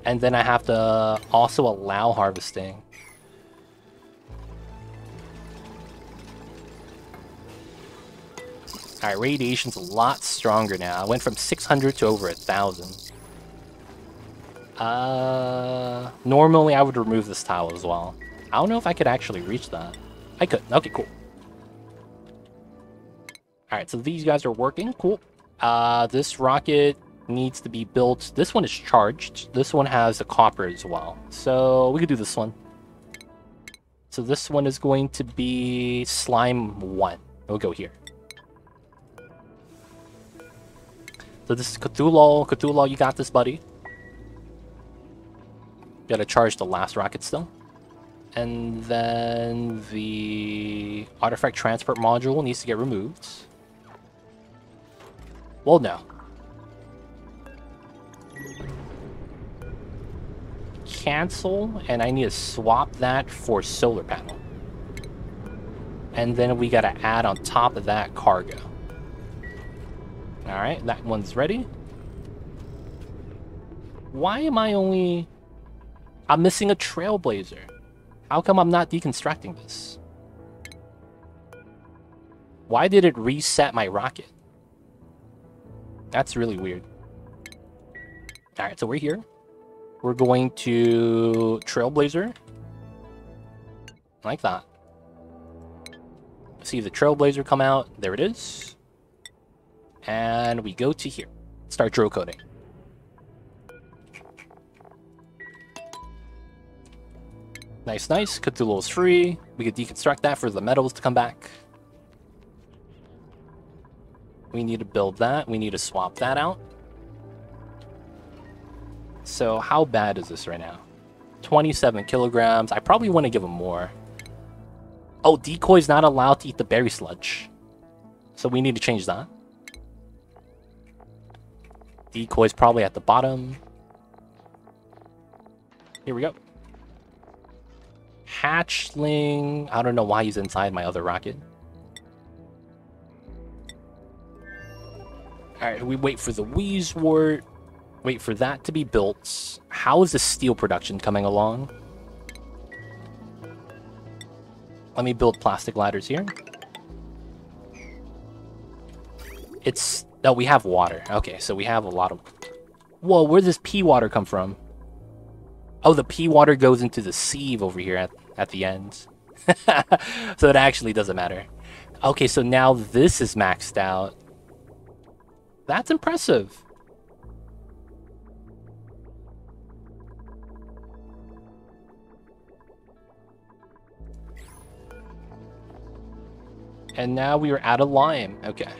And then I have to also allow harvesting. Alright, radiation's a lot stronger now. I went from 600 to over 1,000. Normally I would remove this tile as well. I don't know if I could actually reach that. I could. Okay, cool. Alright, so these guys are working. Cool. This rocket needs to be built. This one is charged. This one has a copper as well. So we could do this one. So this one is going to be Slime 1. We'll go here. So this is Cthulhu. Cthulhu, you got this, buddy. Gotta charge the last rocket still. And then the artifact transport module needs to get removed. Well, no. Cancel, and I need to swap that for solar panel. And then we gotta add on top of that cargo. Alright, that one's ready. Why am I only... I'm missing a trailblazer. How come I'm not deconstructing this? Why did it reset my rocket? That's really weird. Alright, so we're here. We're going to Trailblazer. Like that. See the Trailblazer come out. There it is. And we go to here. Start drill coding. Nice, nice. Cthulhu is free. We could deconstruct that for the metals to come back. We need to build that. We need to swap that out. So how bad is this right now? 27 kilograms. I probably want to give him more. Oh, Decoy's not allowed to eat the berry sludge. So we need to change that. Decoy's probably at the bottom. Here we go. Hatchling. I don't know why he's inside my other rocket. Alright, we wait for the Wheezewort. Wait for that to be built. How is the steel production coming along? Let me build plastic ladders here. It's... Oh, we have water. Okay, so we have a lot of... Whoa, where does this pea water come from? Oh, the pea water goes into the sieve over here at the end. So it actually doesn't matter. Okay, so now this is maxed out. That's impressive. And now we are out of lime. Okay.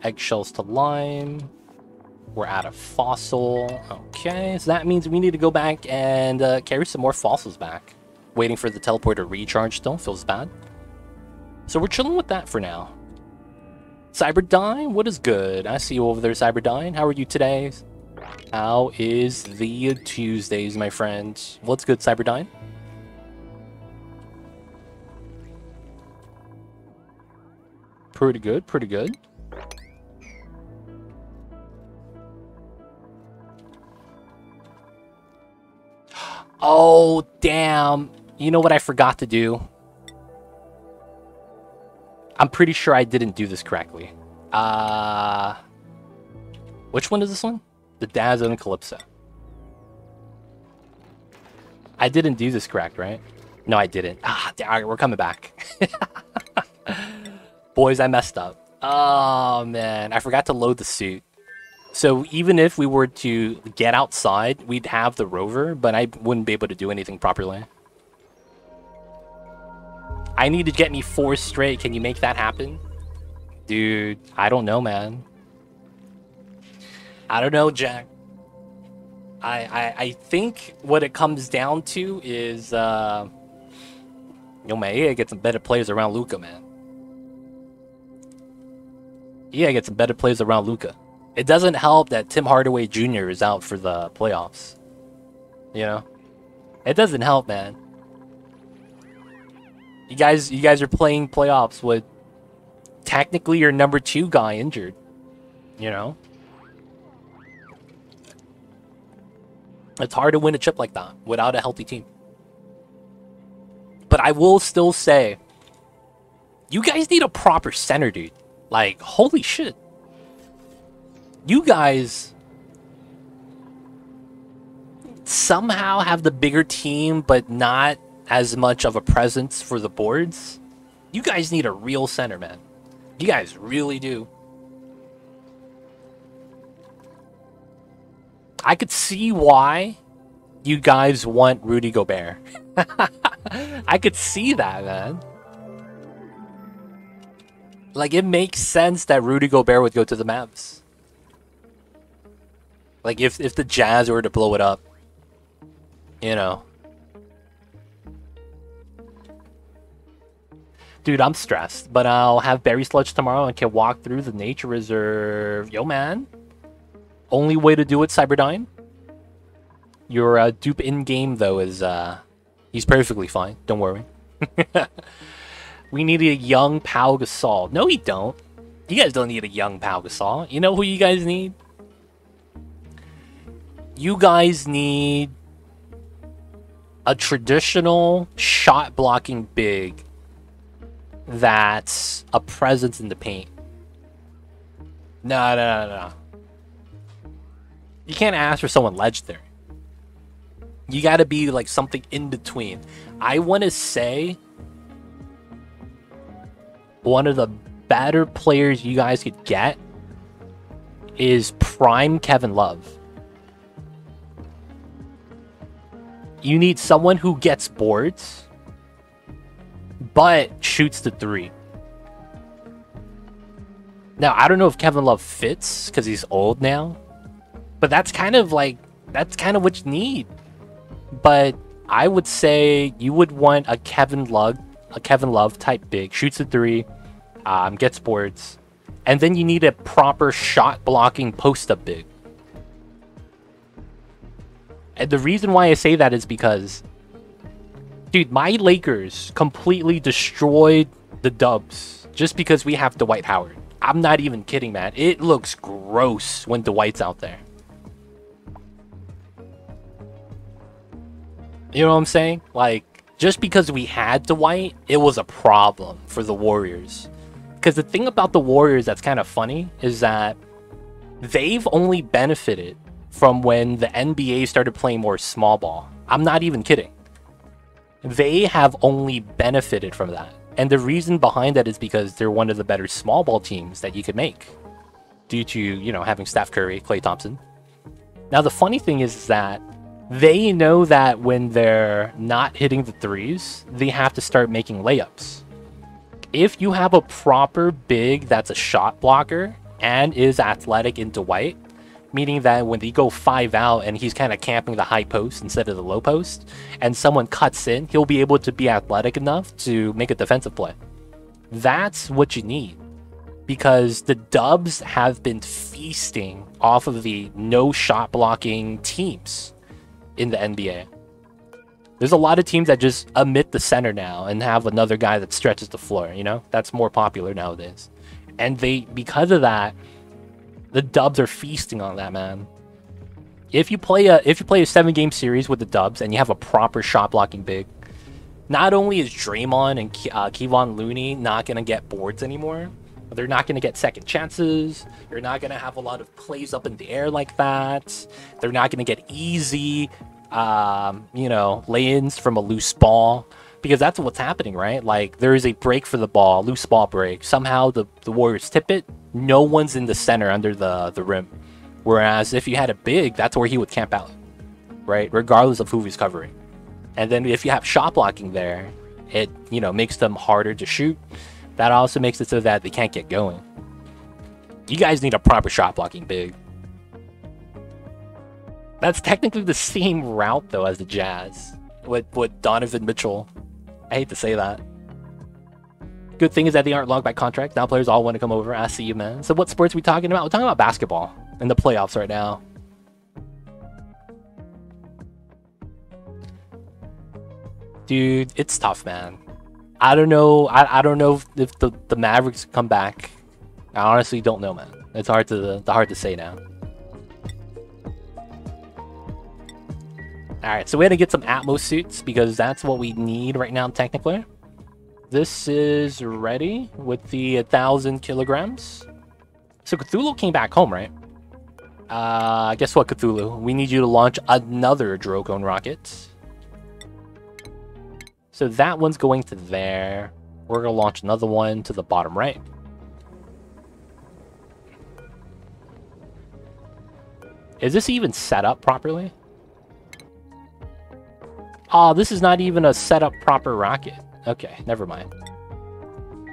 Eggshells to lime. We're out of fossil. Okay, so that means we need to go back and carry some more fossils back. Waiting for the teleporter to recharge still. Feels bad. So we're chilling with that for now. Cyberdyne, what is good? I see you over there, Cyberdyne. How are you today? How is the Tuesdays, my friends? What's good, Cyberdyne? Pretty good, pretty good. Oh, damn. You know what I forgot to do? I'm pretty sure I didn't do this correctly. Which one is this one? The Dazzle and Calypso. I didn't do this correct, right? No, I didn't. Alright, we're coming back. Boys, I messed up. Oh, man. I forgot to load the suit. So even if we were to get outside, we'd have the rover, but I wouldn't be able to do anything properly. I need to get me 4 straight. Can you make that happen? Dude, I don't know, man. I don't know, Jack. I think what it comes down to is, man, yeah, get some better players around Luca, man. Yeah, get some better players around Luca. It doesn't help that Tim Hardaway Jr. is out for the playoffs. You know? It doesn't help, man. You guys are playing playoffs with technically your number 2 guy injured. You know? It's hard to win a chip like that without a healthy team. But I will still say, you guys need a proper center, dude. Like, holy shit. You guys somehow have the bigger team, but not as much of a presence for the boards. You guys need a real center, man. You guys really do. I could see why you guys want Rudy Gobert. I could see that, man. Like, it makes sense that Rudy Gobert would go to the Mavs. Like, if the Jazz were to blow it up, you know. Dude, I'm stressed, but I'll have berry sludge tomorrow and can walk through the nature reserve. Yo, man. Only way to do it, Cyberdyne. Your dupe in-game, though, is... he's perfectly fine. Don't worry. We need a young Pau Gasol. No, you don't. You guys don't need a young Pau Gasol. You know who you guys need? You guys need a traditional shot-blocking big that's a presence in the paint. No. You can't ask for someone legendary. You gotta be like something in between. I want to say one of the better players you guys could get is prime Kevin Love. You need someone who gets boards, but shoots the three. Now, I don't know if Kevin Love fits because he's old now, but that's kind of what you need. But I would say you would want a Kevin Love type big, shoots the three, gets boards, and then you need a proper shot blocking post up big. And the reason why I say that is because, dude, my Lakers completely destroyed the Dubs just because we have Dwight Howard. I'm not even kidding, man. It looks gross when Dwight's out there. You know what I'm saying? Like, just because we had Dwight, it was a problem for the Warriors. Because the thing about the Warriors that's kind of funny is that they've only benefited from when the NBA started playing more small ball. I'm not even kidding. They have only benefited from that. And the reason behind that is because they're one of the better small ball teams that you could make. Due to, you know, having Steph Curry, Klay Thompson. Now, the funny thing is that they know that when they're not hitting the threes, they have to start making layups. If you have a proper big that's a shot blocker and is athletic in Dwight, meaning that when they go 5 out and he's kind of camping the high post instead of the low post, and someone cuts in, he'll be able to be athletic enough to make a defensive play. That's what you need. Because the Dubs have been feasting off of the no shot blocking teams in the NBA. There's a lot of teams that just omit the center now and have another guy that stretches the floor, you know? That's more popular nowadays. And because of that, the Dubs are feasting on that, man. If you play a 7-game series with the Dubs and you have a proper shot blocking big, not only is Draymond and Kevon Looney not gonna get boards anymore, but they're not gonna get second chances. You're not gonna have a lot of plays up in the air like that. They're not gonna get easy, lay-ins from a loose ball. Because that's what's happening, right? Like, there is a break for the ball, loose ball break. Somehow the Warriors tip it. No one's in the center under the rim. Whereas if you had a big, that's where he would camp out, right? Regardless of who he's covering. And then if you have shot blocking there, it, makes them harder to shoot. That also makes it so that they can't get going. You guys need a proper shot blocking big. That's technically the same route, though, as the Jazz. With Donovan Mitchell. I hate to say that. Good thing is that they aren't locked by contract. Now players all want to come over. I see you, man. So what sports are we talking about? We're talking about basketball in the playoffs right now. Dude, it's tough, man. I don't know. I don't know if the Mavericks come back. I honestly don't know, man. It's hard to say now. Alright, so we had to get some Atmos suits because that's what we need right now, technically. This is ready with the 1,000 kilograms. So Cthulhu came back home, right? Guess what, Cthulhu? We need you to launch another Drocone rocket. So that one's going to there. We're going to launch another one to the bottom right. Is this even set up properly? Oh, this is not even a set up proper rocket. Okay, never mind.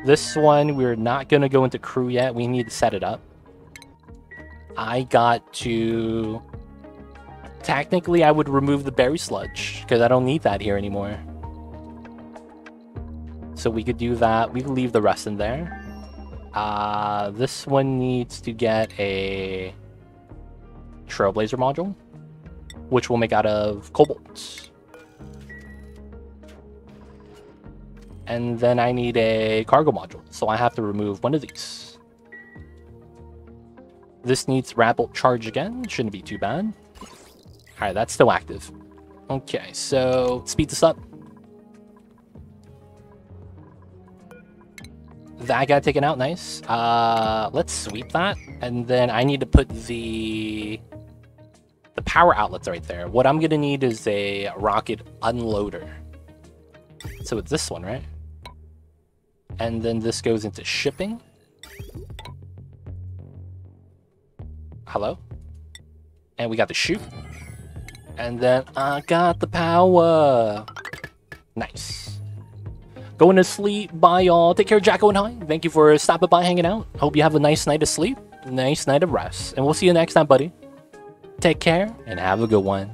This one, we're not going to go into crew yet. We need to set it up. I got to... Technically, I would remove the berry sludge, because I don't need that here anymore. So we could do that. We could leave the rest in there. This one needs to get a Trailblazer module, which we'll make out of cobalt. And then I need a cargo module, so I have to remove one of these. This needs Radbolt charge again. Shouldn't be too bad. Alright, that's still active. Okay, so speed this up. That got taken out, nice. Let's sweep that, and then I need to put the power outlets right there. What I'm gonna need is a rocket unloader. So it's this one, right? And then this goes into shipping. Hello? And we got the chute. And then I got the power. Nice. Going to sleep. Bye, y'all. Take care, Jacko and Hi. Thank you for stopping by, hanging out. Hope you have a nice night of sleep. Nice night of rest. And we'll see you next time, buddy. Take care and have a good one.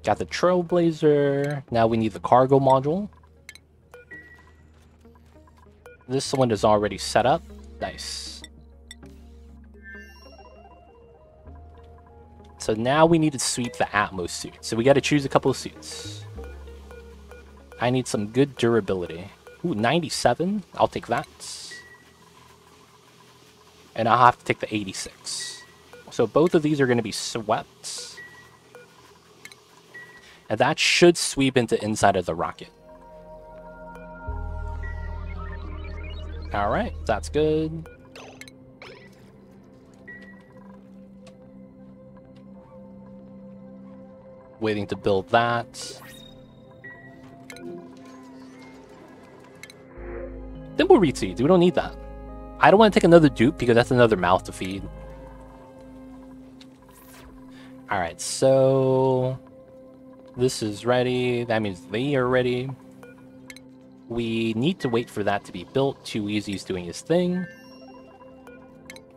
Got the Trailblazer. Now we need the cargo module. This one is already set up. Nice. So now we need to sweep the Atmos suit. So we got to choose a couple of suits. I need some good durability. Ooh, 97. I'll take that. And I'll have to take the 86. So both of these are going to be swept. And that should sweep into inside of the rocket. Alright, that's good. Waiting to build that. Thimbleweed seeds, we don't need that. I don't want to take another dupe because that's another mouth to feed. Alright, so... this is ready. That means they are ready. We need to wait for that to be built. Too Easy's doing his thing.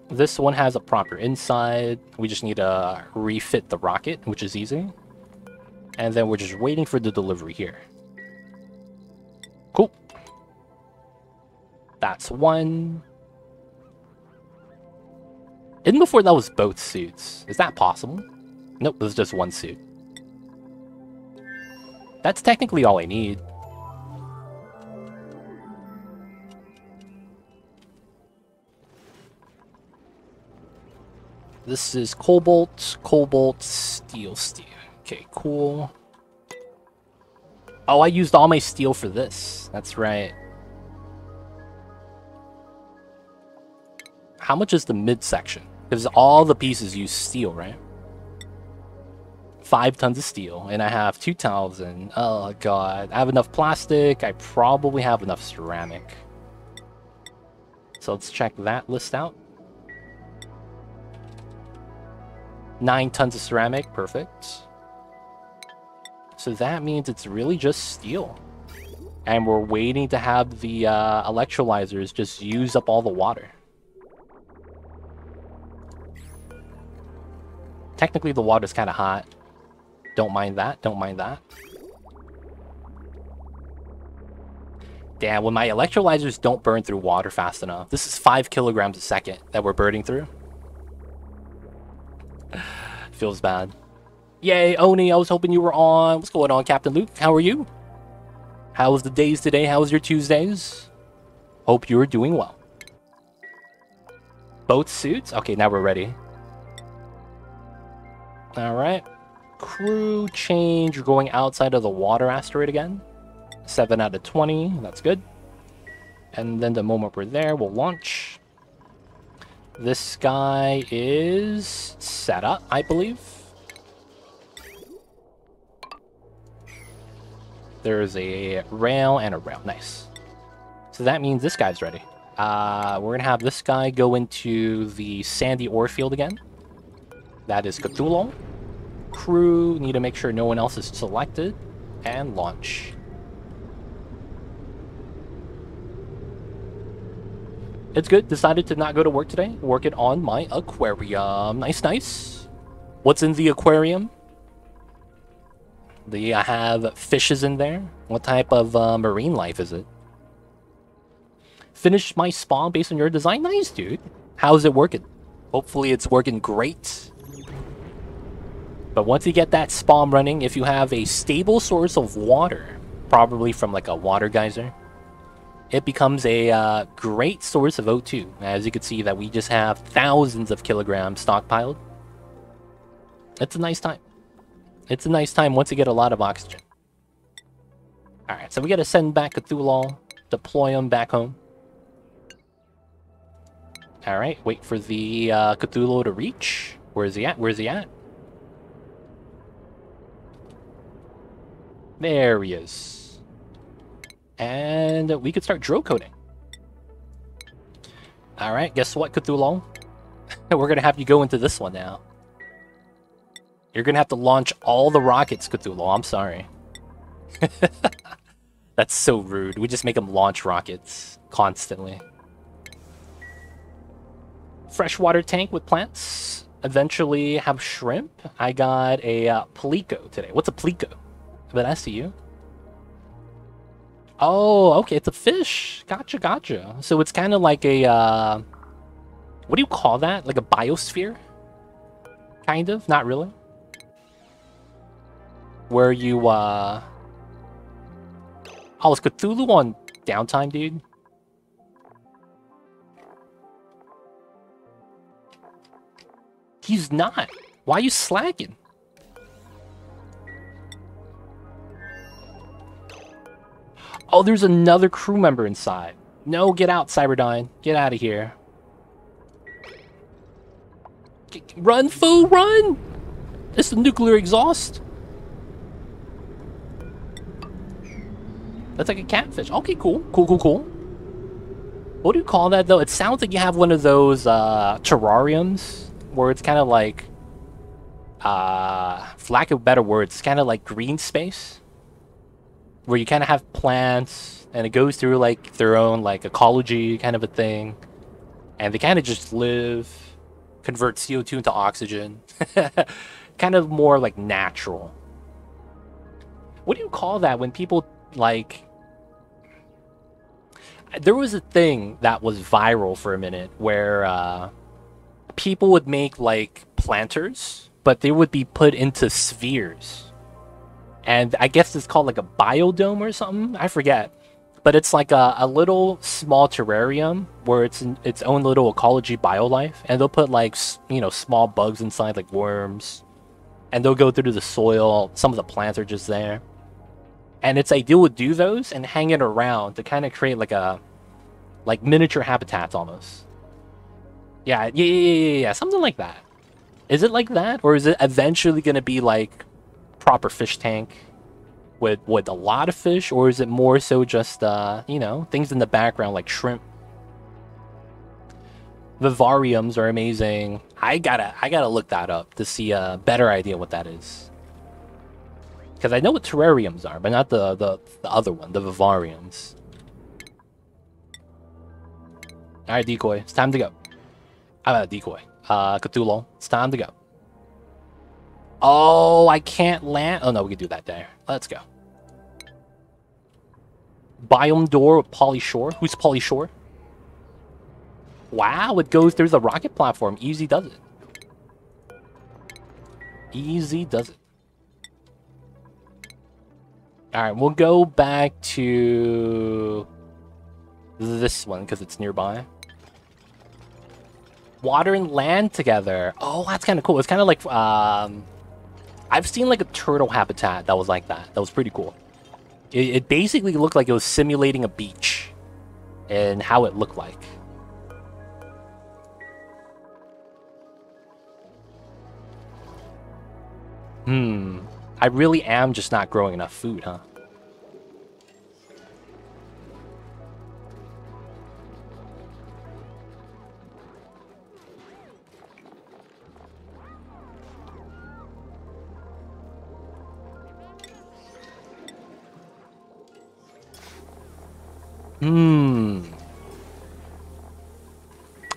This one has a proper inside. We just need to refit the rocket, which is easy. And then we're just waiting for the delivery here. Cool. That's one. Even before that was both suits. Is that possible? Nope, it was just one suit. That's technically all I need. This is cobalt, cobalt, steel, steel. Okay, cool. Oh, I used all my steel for this. That's right. How much is the midsection? Because all the pieces use steel, right? 5 tons of steel, and I have 2,000. Oh god, I have enough plastic. I probably have enough ceramic. So let's check that list out. 9 tons of ceramic, perfect. So that means it's really just steel. And we're waiting to have the electrolyzers just use up all the water. Technically the water's kind of hot. Don't mind that, don't mind that. Damn, when my electrolyzers don't burn through water fast enough. This is 5 kilograms a second that we're burning through. Feels bad. Yay, Oni, I was hoping you were on. What's going on, Captain Luke? How are you? How was the days today? How was your Tuesdays? Hope you're doing well. Both suits? Okay, now we're ready. Alright. Crew change. You're going outside of the water asteroid again. 7 out of 20. That's good. And then the moment we're there, we'll launch. This guy is set up, I believe. There's a rail and a rail. Nice. So that means this guy's ready. We're going to have this guy go into the sandy ore field again. That is Cthulhu. Crew need to make sure no one else is selected. And launch. It's good. Decided to not go to work today. Working on my aquarium. Nice, nice. What's in the aquarium? Do you have fishes in there? What type of marine life is it? Finished my spawn based on your design? Nice, dude. How's it working? Hopefully it's working great. But once you get that spawn running, if you have a stable source of water, probably from like a water geyser, it becomes a great source of O2. As you can see that we just have thousands of kilograms stockpiled. It's a nice time. It's a nice time once you get a lot of oxygen. Alright, so we gotta send back Cthulhu, deploy him back home. Alright, wait for the Cthulhu to reach. Where is he at? Where is he at? There he is. And we could start drill coding. Alright, guess what, Cthulhu? We're gonna have you go into this one now. You're gonna have to launch all the rockets, Cthulhu. I'm sorry. That's so rude. We just make them launch rockets constantly. Freshwater tank with plants. Eventually have shrimp. I got a Palico today. What's a Palico? But I see you. Oh, okay. It's a fish. Gotcha, gotcha. So it's kind of like a... what do you call that? Like a biosphere? Kind of? Not really. Where you, Oh, is Cthulhu on downtime, dude? He's not. Why are you slacking? Oh, there's another crew member inside. No, get out, Cyberdyne. Get out of here. Run, fool, run! It's the nuclear exhaust. That's like a catfish. Okay, cool. Cool, cool, cool. What do you call that, though? It sounds like you have one of those terrariums where it's kind of like, for lack of better words, it's kind of like green space. Where you kind of have plants and it goes through like their own like ecology kind of a thing. And they kind of just live, convert CO2 into oxygen. Kind of more like natural. What do you call that when people like... There was a thing that was viral for a minute where people would make like planters, but they would be put into spheres. And I guess it's called like a biodome or something. I forget. But it's like a little small terrarium where it's in its own little ecology biolife. And they'll put like, you know, small bugs inside like worms. And they'll go through the soil. Some of the plants are just there. And it's ideal to do those and hang it around to kind of create like a miniature habitats almost. Yeah, something like that. Is it like that? Or is it eventually going to be like proper fish tank with a lot of fish? Or is it more so just, you know, things in the background like shrimp? Vivariums are amazing. I gotta look that up to see a better idea what that is. Because I know what terrariums are, but not the other one, the vivariums. Alright, decoy. It's time to go. I'm not a decoy. Cthulhu. It's time to go. Oh, I can't land. Oh, no, we can do that there. Let's go. Biome door with Polly Shore. Who's Polly Shore? Wow, it goes... There's a rocket platform. Easy does it. Easy does it. Alright, we'll go back to this one because it's nearby. Water and land together. Oh, that's kind of cool. It's kind of like I've seen like a turtle habitat that was like that. That was pretty cool. It basically looked like it was simulating a beach and how it looked like. I really am just not growing enough food, huh?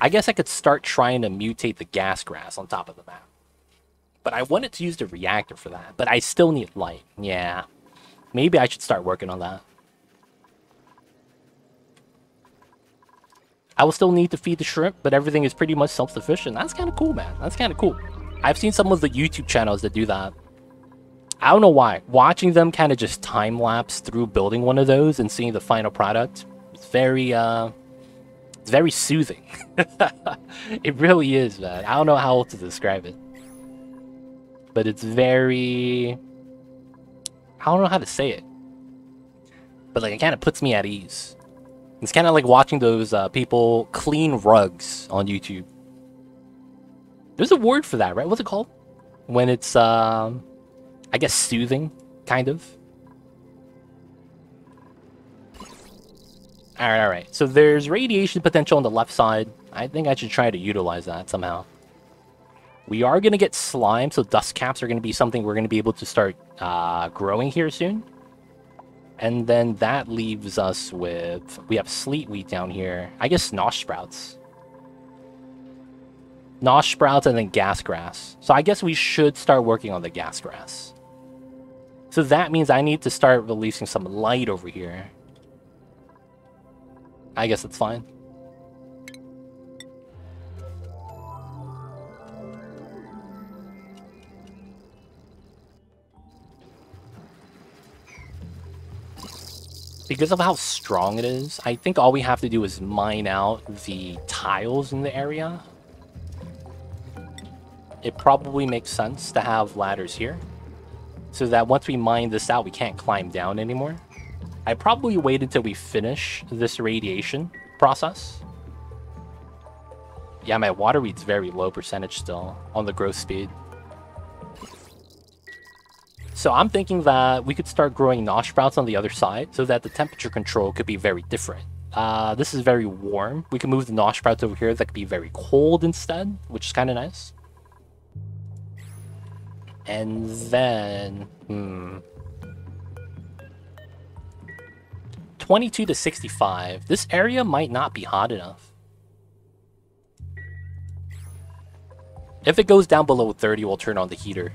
I guess I could start trying to mutate the gas grass on top of the map. But I wanted to use the reactor for that. But I still need light. Yeah. Maybe I should start working on that. I will still need to feed the shrimp, but everything is pretty much self-sufficient. That's kind of cool, man. That's kind of cool. I've seen some of the YouTube channels that do that. I don't know why. Watching them kind of just time-lapse through building one of those and seeing the final product, it's very soothing. It really is, man. I don't know how else to describe it. But it's very... I don't know how to say it. But like, it kind of puts me at ease. It's kind of like watching those people clean rugs on YouTube. There's a word for that, right? What's it called? When it's, I guess, soothing, kind of. Alright. So there's radiation potential on the left side. I think I should try to utilize that somehow. We are going to get slime, so dust caps are going to be something we're going to be able to start growing here soon. And then that leaves us with... We have sleet wheat down here. I guess nosh sprouts. Nosh sprouts and then gas grass. So I guess we should start working on the gas grass. So that means I need to start releasing some light over here. I guess that's fine. Because of how strong it is, I think all we have to do is mine out the tiles in the area. It probably makes sense to have ladders here, so that once we mine this out, we can't climb down anymore. I probably wait until we finish this radiation process. Yeah, my water weed's very low percentage still on the growth speed. So I'm thinking that we could start growing nosh sprouts on the other side so that the temperature control could be very different. This is very warm. We can move the nosh sprouts over here that could be very cold instead, which is kind of nice. And then... 22 to 65. This area might not be hot enough. If it goes down below 30, we'll turn on the heater.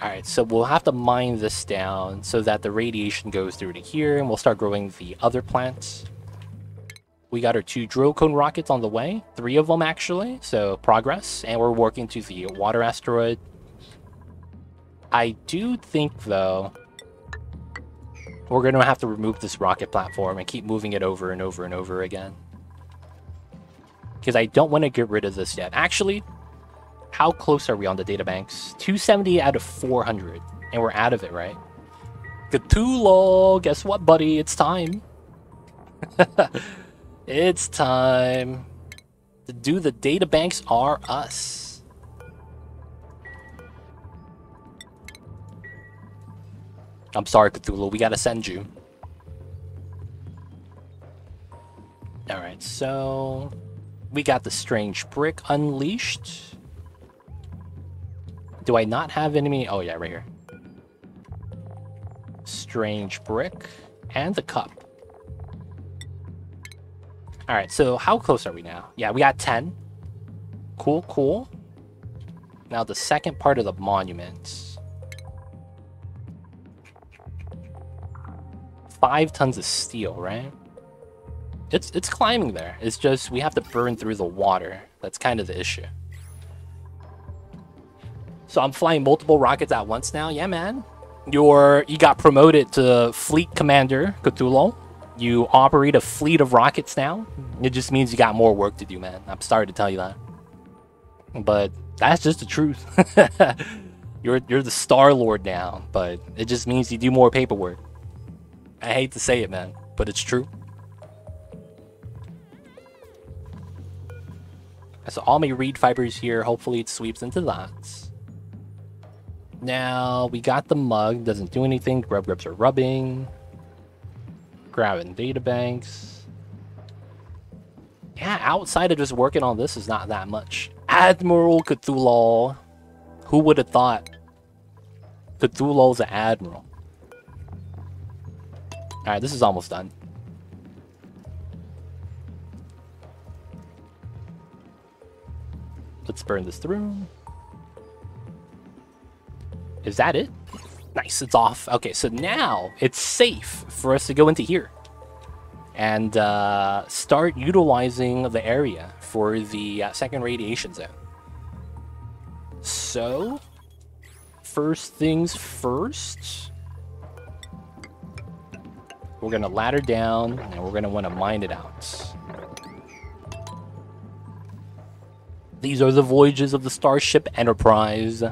Alright, so we'll have to mine this down so that the radiation goes through to here, and we'll start growing the other plants. We got our 2 drill cone rockets on the way. 3 of them, actually. So, progress. And we're working to the water asteroid. I do think, though, we're going to have to remove this rocket platform and keep moving it over and over and over again. Because I don't want to get rid of this yet. Actually, how close are we on the databanks? 270 out of 400. And we're out of it, right? Cthulhu! Guess what, buddy? It's time. It's time to do the databanks are us. I'm sorry, Cthulhu. We gotta send you. Alright, so... we got the strange brick unleashed. Do I not have enemy? Oh, yeah, right here. Strange brick. And the cup. Alright, so how close are we now? Yeah, we got 10. Cool, cool. Now the second part of the monument. 5 tons of steel, right? It's climbing there. It's just we have to burn through the water. That's kind of the issue. So I'm flying multiple rockets at once now. Yeah, man. You got promoted to Fleet Commander, Cthulhu. You operate a fleet of rockets now. It just means you got more work to do, man. I'm sorry to tell you that. but that's just the truth. You're the Star Lord now, but it just means you do more paperwork. I hate to say it, man, but it's true. So all my reed fibers here, hopefully it sweeps into that. Now, we got the mug, doesn't do anything. Grubs are rubbing. Grabbing databanks. Yeah, outside of just working on this is not that much. Admiral Cthulhu. Who would have thought Cthulhu's an admiral? Alright, this is almost done. Let's burn this through. Is that it? Nice, it's off. Okay, so now it's safe for us to go into here and start utilizing the area for the second radiation zone. So, first things first, we're going to ladder down and we're going to want to mine it out. These are the voyages of the Starship Enterprise.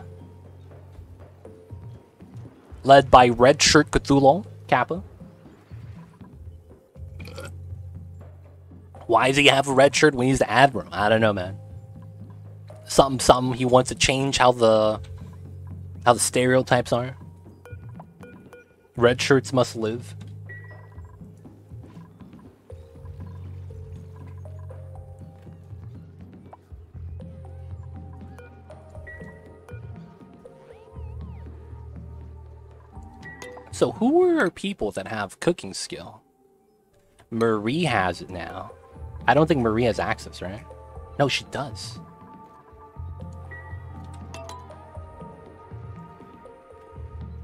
Led by Red Shirt Cthulhu, Kappa. Why does he have a red shirt when he's the Admiral? I don't know, man. Something he wants to change how the stereotypes are. Red shirts must live. So who are people that have cooking skill? Marie has it now. I don't think Marie has access, right? No, she does.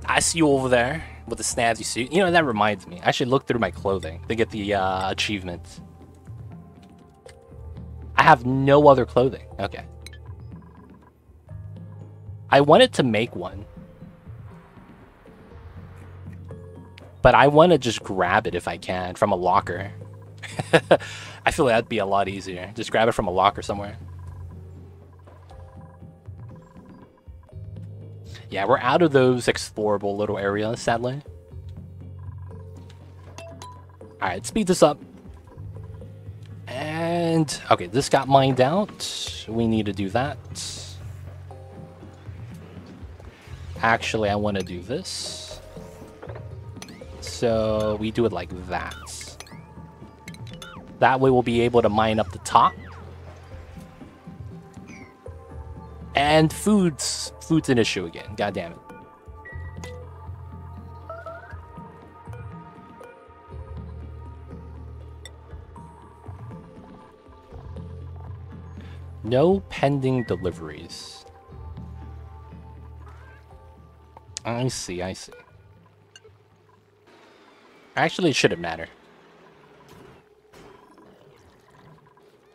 I see you over there with the snazzy suit. You know, that reminds me. I should look through my clothing to get the achievements. I have no other clothing. Okay. I wanted to make one. But I want to just grab it if I can from a locker. I feel like that'd be a lot easier. Just grab it from a locker somewhere. Yeah, we're out of those explorable little areas, sadly. Alright, speed this up. And, okay, this got mined out. We need to do that. Actually, I want to do this. So we do it like that. That way we'll be able to mine up the top. And food's an issue again. God damn it. No pending deliveries. I see, I see. Actually, it shouldn't matter.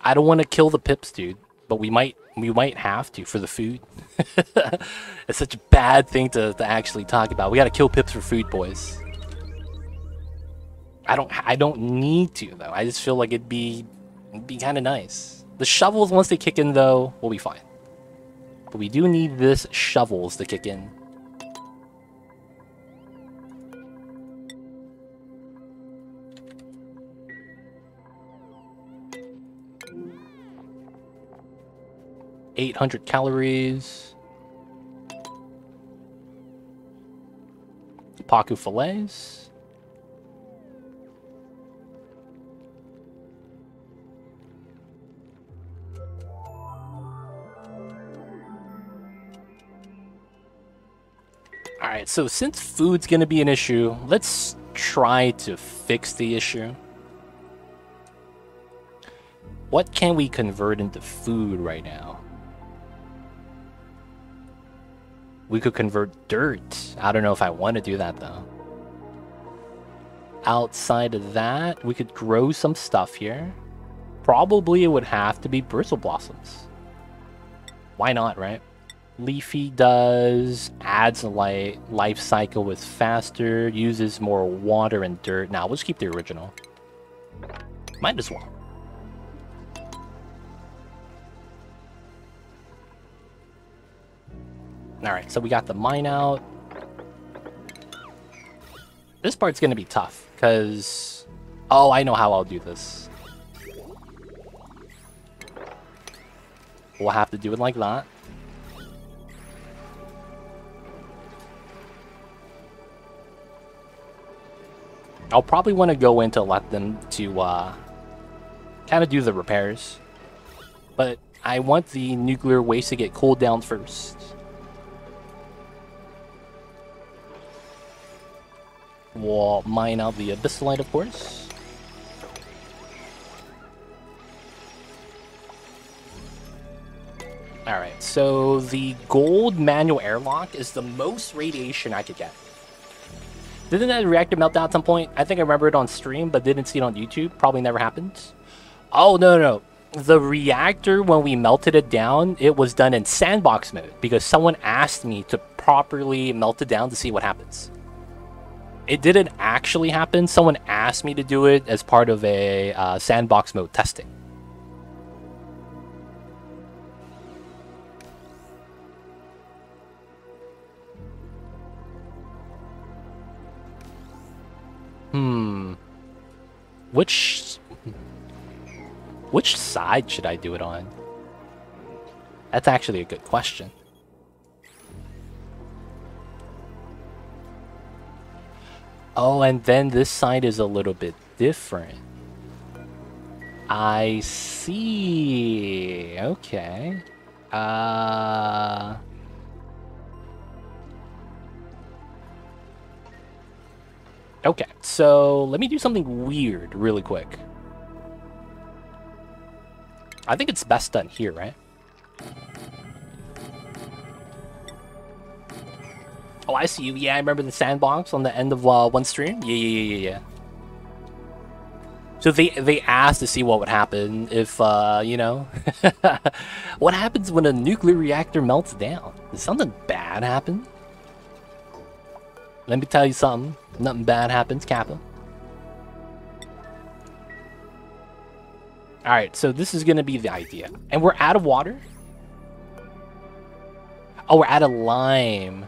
I don't want to kill the pips, dude, but we might have to for the food. It's such a bad thing to actually talk about. We gotta kill pips for food, boys. I don't need to though. I just feel like it'd be kind of nice. The shovels, once they kick in though, we'll be fine. But we do need this shovels to kick in. $800 calories. Paku fillets. Alright, so since food's gonna be an issue, let's try to fix the issue. What can we convert into food right now? We could convert dirt. I don't know if I want to do that, though. Outside of that, we could grow some stuff here. Probably it would have to be bristle blossoms. Why not, right? Leafy does, adds a life cycle with faster, uses more water and dirt. Now, let's keep the original. Might as well. Alright, so we got the mine out. This part's gonna be tough, because... Oh, I know how I'll do this. We'll have to do it like that. I'll probably want to go in to let them to kind of do the repairs. But I want the nuclear waste to get cooled down first. We'll mine out the abyssalite, of course. Alright, so the gold manual airlock is the most radiation I could get. Didn't that reactor melt down at some point? I think I remember it on stream, but didn't see it on YouTube. Probably never happened. Oh, no. The reactor, when we melted it down, it was done in sandbox mode because someone asked me to properly melt it down to see what happens. It didn't actually happen. Someone asked me to do it as part of a sandbox mode testing. Which side should I do it on? That's actually a good question. Oh, and then this side is a little bit different. I see. Okay. Okay, so let me do something weird really quick. I think it's best done here, right? Oh, I see you. Yeah, I remember the sandbox on the end of one stream. Yeah. So they asked to see what would happen if, you know... What happens when a nuclear reactor melts down? Does something bad happen? Let me tell you something. Nothing bad happens, Kappa. Alright, so this is going to be the idea. And we're out of water? Oh, we're out of lime.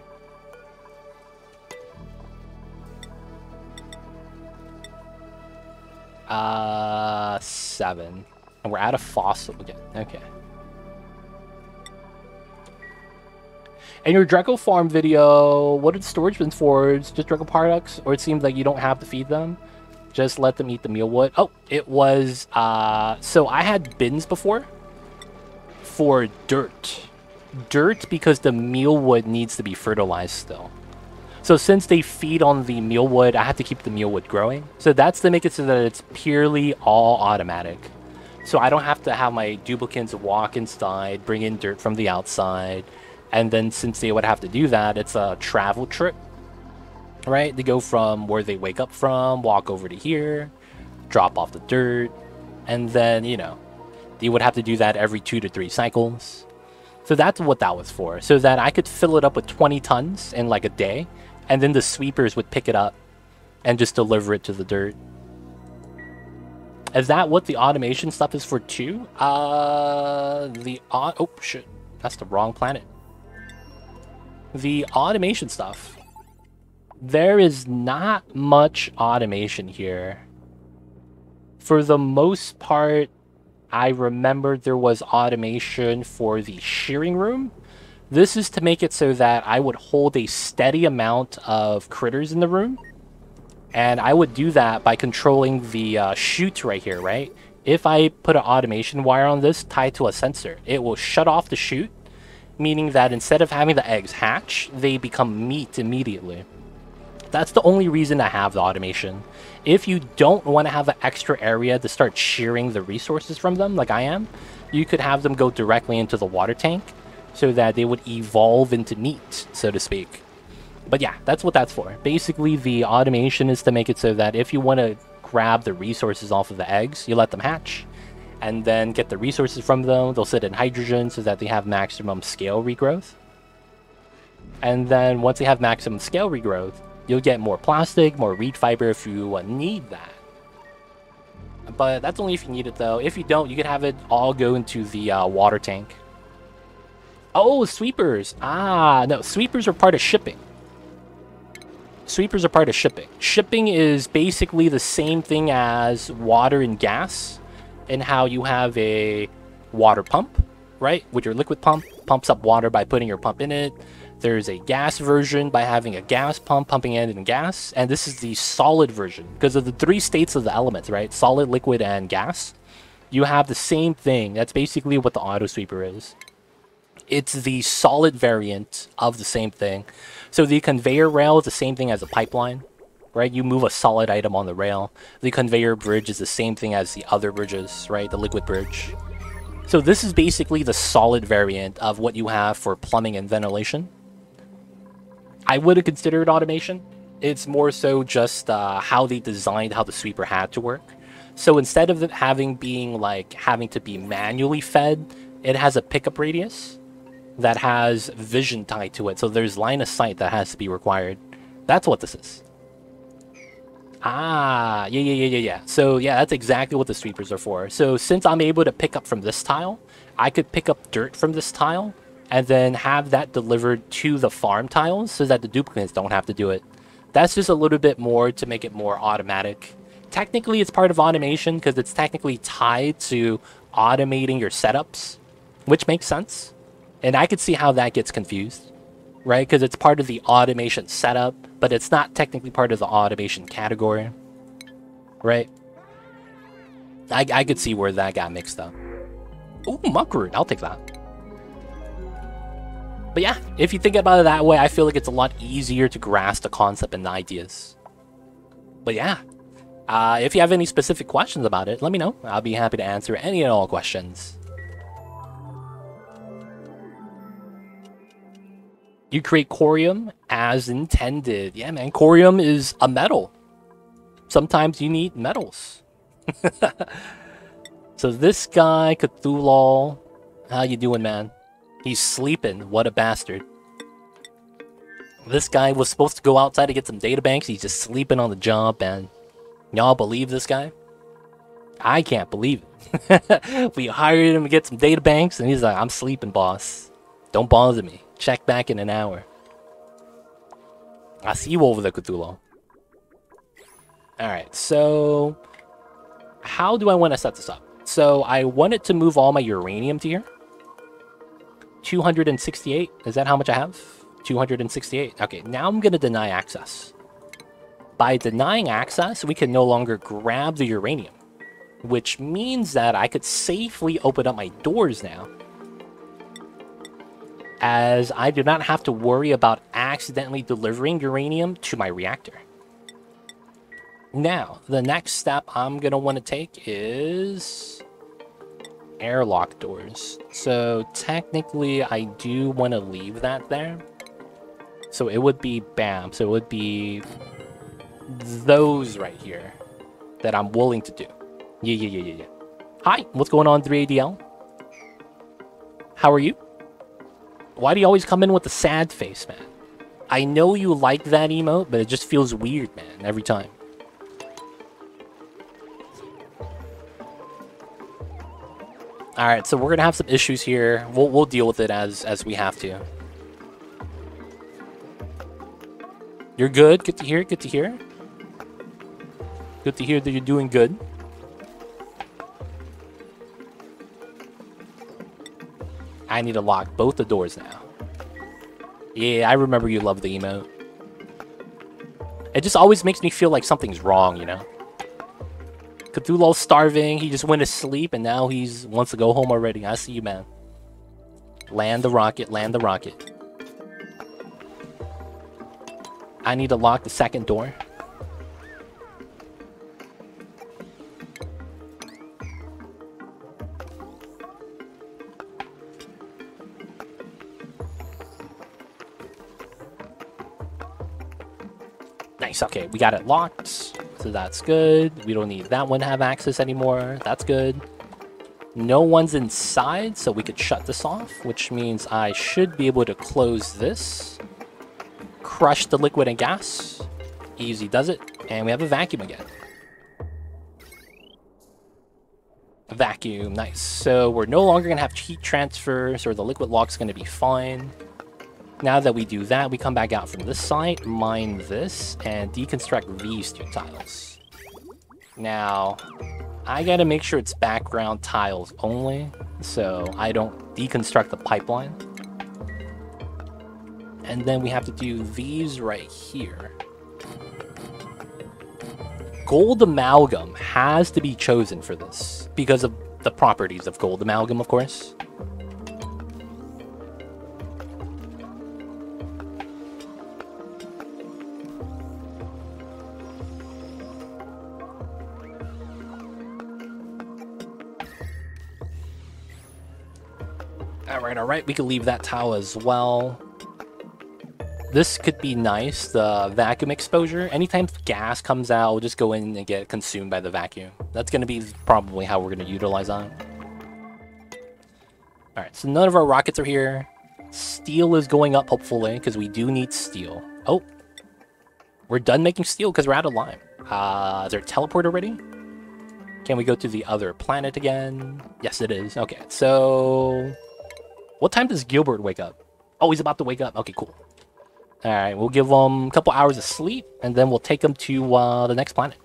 Seven. And we're out of fossil again. Okay. And your Draco farm video, what are the storage bins for? It's just Draco products? Or it seems like you don't have to feed them? Just let them eat the mealwood. Oh, it was, so I had bins before for dirt. Dirt because the mealwood needs to be fertilized still. So since they feed on the mealwood, I have to keep the mealwood growing. So that's to make it so that it's purely all automatic. So I don't have to have my duplicants walk inside, bring in dirt from the outside. And then since they would have to do that, it's a travel trip. Right? They go from where they wake up from, walk over to here, drop off the dirt, and then, you know, they would have to do that every 2 to 3 cycles. So that's what that was for, so that I could fill it up with 20 tons in like a day, and then the sweepers would pick it up and just deliver it to the dirt. Is that what the automation stuff is for too? Oh shit, that's the wrong planet. The automation stuff. There is not much automation here. For the most part, I remember there was automation for the shearing room. This is to make it so that I would hold a steady amount of critters in the room. And I would do that by controlling the chute right here, right? If I put an automation wire on this tied to a sensor, it will shut off the chute, meaning that instead of having the eggs hatch, they become meat immediately. That's the only reason I have the automation. If you don't want to have an extra area to start shearing the resources from them, like I am, you could have them go directly into the water tank so that they would evolve into meat, so to speak. But yeah, that's what that's for. Basically, the automation is to make it so that if you want to grab the resources off of the eggs, you let them hatch, and then get the resources from them. They'll sit in hydrogen so that they have maximum scale regrowth. And then once they have maximum scale regrowth, you'll get more plastic, more reed fiber if you need that. But that's only if you need it though. If you don't, you can have it all go into the water tank. Oh, sweepers. Ah, no, sweepers are part of shipping. Sweepers are part of shipping. Shipping is basically the same thing as water and gas, in how you have a water pump, right? With your liquid pump, pumps up water by putting your pump in it. There's a gas version by having a gas pump pumping in gas, and this is the solid version because of the 3 states of the elements, right? Solid, liquid, and gas. You have the same thing. That's basically what the auto sweeper is. It's the solid variant of the same thing. So the conveyor rail is the same thing as a pipeline, right? You move a solid item on the rail. The conveyor bridge is the same thing as the other bridges, right? The liquid bridge. So this is basically the solid variant of what you have for plumbing and ventilation. I would have considered automation. It's more so just how they designed how the sweeper had to work. So instead of it having to be manually fed, it has a pickup radius that has vision tied to it. So there's line of sight that has to be required. That's what this is. Ah, yeah. So yeah, that's exactly what the sweepers are for. So since I'm able to pick up from this tile, I could pick up dirt from this tile and then have that delivered to the farm tiles so that the duplicates don't have to do it. That's just a little bit more to make it more automatic. Technically, it's part of automation because it's technically tied to automating your setups, which makes sense. And I could see how that gets confused, right? Because it's part of the automation setup, but it's not technically part of the automation category, right? I could see where that got mixed up. Ooh, Muckroot, I'll take that. But yeah, if you think about it that way, I feel like it's a lot easier to grasp the concept and the ideas. But yeah, if you have any specific questions about it, let me know. I'll be happy to answer any and all questions. You create corium as intended. Yeah, man, corium is a metal. Sometimes you need metals. So this guy, Cthulhu, how you doing, man? He's sleeping. What a bastard. This guy was supposed to go outside to get some data banks. He's just sleeping on the job, man. Y'all believe this guy? I can't believe it. We hired him to get some data banks, and he's like, I'm sleeping, boss. Don't bother me. Check back in an hour. I see you over there, Cthulhu. Alright, so how do I want to set this up? So I wanted to move all my uranium to here. 268. Is that how much I have? 268. Okay, now I'm going to deny access. By denying access, we can no longer grab the uranium, which means that I could safely open up my doors now, as I do not have to worry about accidentally delivering uranium to my reactor. Now, the next step I'm going to want to take is airlock doors. So technically, I do want to leave that there. So it would be BAM. So it would be those right here that I'm willing to do. Yeah. Hi, what's going on, 3ADL? How are you? Why do you always come in with a sad face, man? I know you like that emote, but it just feels weird, man, every time. Alright, so we're gonna have some issues here. We'll deal with it as we have to. You're good? Good to hear, good to hear. Good to hear that you're doing good. I need to lock both the doors now. Yeah, I remember you love the emote. It just always makes me feel like something's wrong, you know? Cthulhu's starving, he just went to sleep, and now he wants to go home already. I see you, man. Land the rocket, land the rocket. I need to lock the second door. Nice, okay, we got it locked, so that's good. We don't need that one to have access anymore. That's good. No one's inside, so we could shut this off, which means I should be able to close this. Crush the liquid and gas. Easy does it. And we have a vacuum again. Vacuum, nice. So we're no longer going to have heat transfers, or the liquid lock's going to be fine. Now that we do that, we come back out from this side, mine this, and deconstruct these two tiles. Now, I gotta make sure it's background tiles only, so I don't deconstruct the pipeline. And then we have to do these right here. Gold amalgam has to be chosen for this, because of the properties of gold amalgam, of course. Alright, we can leave that tile as well. This could be nice, the vacuum exposure. Anytime gas comes out, we'll just go in and get consumed by the vacuum. That's going to be probably how we're going to utilize that. Alright, so none of our rockets are here. Steel is going up, hopefully, because we do need steel. Oh, we're done making steel because we're out of lime. Is there a teleport already? Can we go to the other planet again? Yes, it is. Okay, so... what time does Gilbert wake up? Oh, he's about to wake up. Okay, cool. Alright, we'll give him a couple hours of sleep, and then we'll take him to the next planet.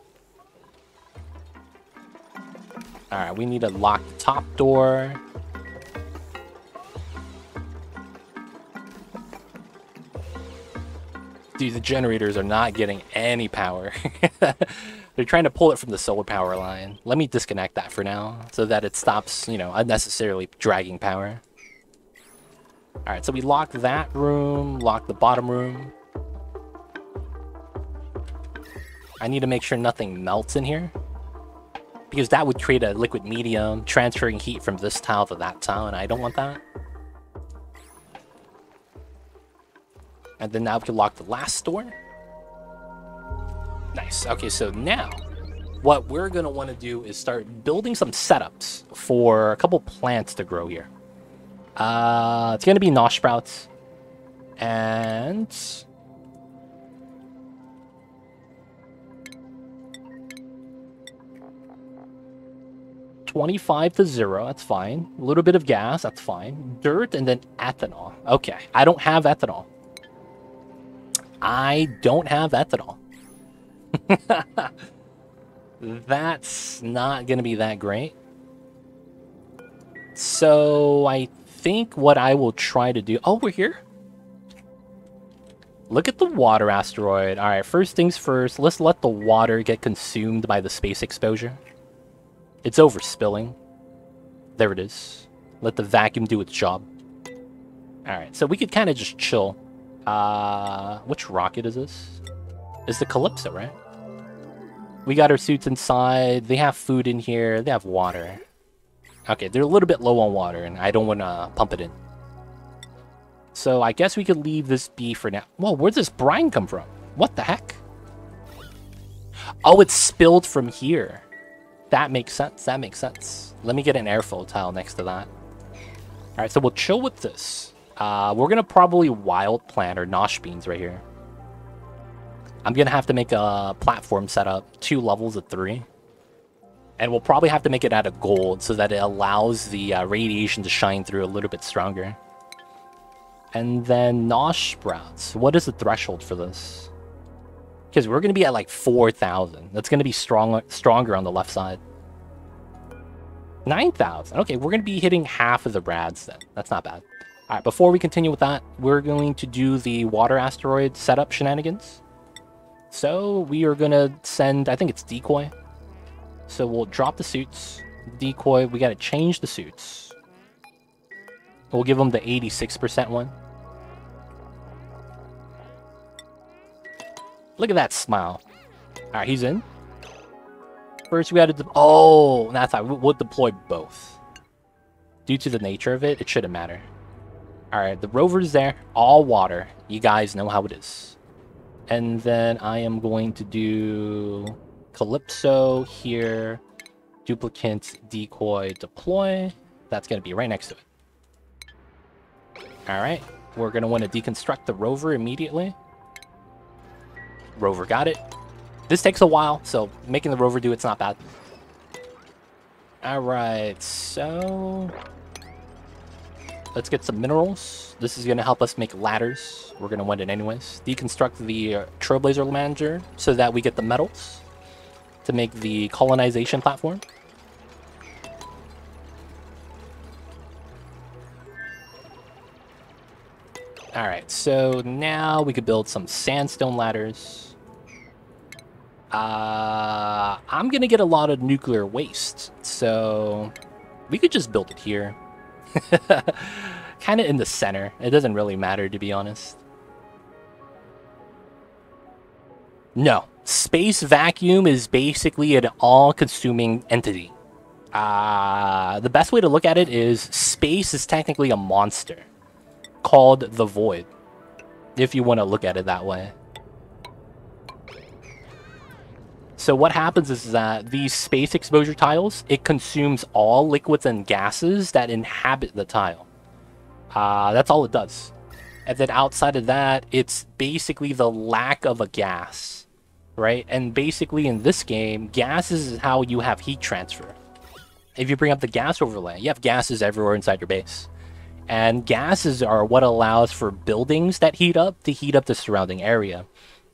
Alright, we need to lock the top door. Dude, the generators are not getting any power. They're trying to pull it from the solar power line. Let me disconnect that for now, so that it stops, you know, unnecessarily dragging power. Alright, so we lock that room, lock the bottom room. I need to make sure nothing melts in here, because that would create a liquid medium, transferring heat from this tile to that tile, and I don't want that. And then now we can lock the last door. Nice. Okay, so now what we're going to want to do is start building some setups for a couple plants to grow here. It's going to be nosh sprouts. And... 25 to 0, that's fine. A little bit of gas, that's fine. Dirt and then ethanol. Okay, I don't have ethanol. I don't have ethanol. That's not going to be that great. So I think what I will try to do... Oh, we're here? Look at the water asteroid. All right, first things first, let's let the water get consumed by the space exposure. It's overspilling. There it is. Let the vacuum do its job. Alright, so we could kind of just chill. Which rocket is this? It's the Calypso, right? We got our suits inside. They have food in here. They have water. Okay, they're a little bit low on water, and I don't want to pump it in. So I guess we could leave this be for now. Whoa, where'd this brine come from? What the heck? Oh, it's spilled from here. That makes sense. That makes sense. Let me get an airflow tile next to that. Alright, so we'll chill with this. We're going to probably wild plant or nosh beans right here. I'm going to have to make a platform setup, 2 levels of 3. And we'll probably have to make it out of gold so that it allows the radiation to shine through a little bit stronger. And then nosh sprouts. What is the threshold for this? Because we're going to be at like 4,000. That's going to be stronger on the left side. 9,000. Okay, we're going to be hitting half of the rads then. That's not bad. All right, before we continue with that, we're going to do the water asteroid setup shenanigans. So we are going to send, I think it's decoy. So we'll drop the suits. Decoy, we got to change the suits. We'll give them the 86% one. Look at that smile. Alright, he's in. First, we had to... Oh, that's how we'll deploy both. Due to the nature of it, it shouldn't matter. Alright, the rover's there. All water. You guys know how it is. And then I am going to do... Calypso here. Duplicate, decoy, deploy. That's going to be right next to it. Alright, we're going to want to deconstruct the rover immediately. Rover got it. This takes a while, so making the rover do it's not bad. Alright, so... let's get some minerals. This is going to help us make ladders. We're going to want it anyways. Deconstruct the Trailblazer Manager so that we get the metals to make the colonization platform. Alright, so now we could build some sandstone ladders. I'm going to get a lot of nuclear waste, so we could just build it here. Kind of in the center. It doesn't really matter, to be honest. No. Space vacuum is basically an all-consuming entity. The best way to look at it is space is technically a monster called the Void, if you want to look at it that way. So what happens is that these space exposure tiles, it consumes all liquids and gases that inhabit the tile. That's all it does. And then outside of that, it's basically the lack of a gas, right? And basically in this game, gases is how you have heat transfer. If you bring up the gas overlay, you have gases everywhere inside your base. And gases are what allows for buildings that heat up to heat up the surrounding area.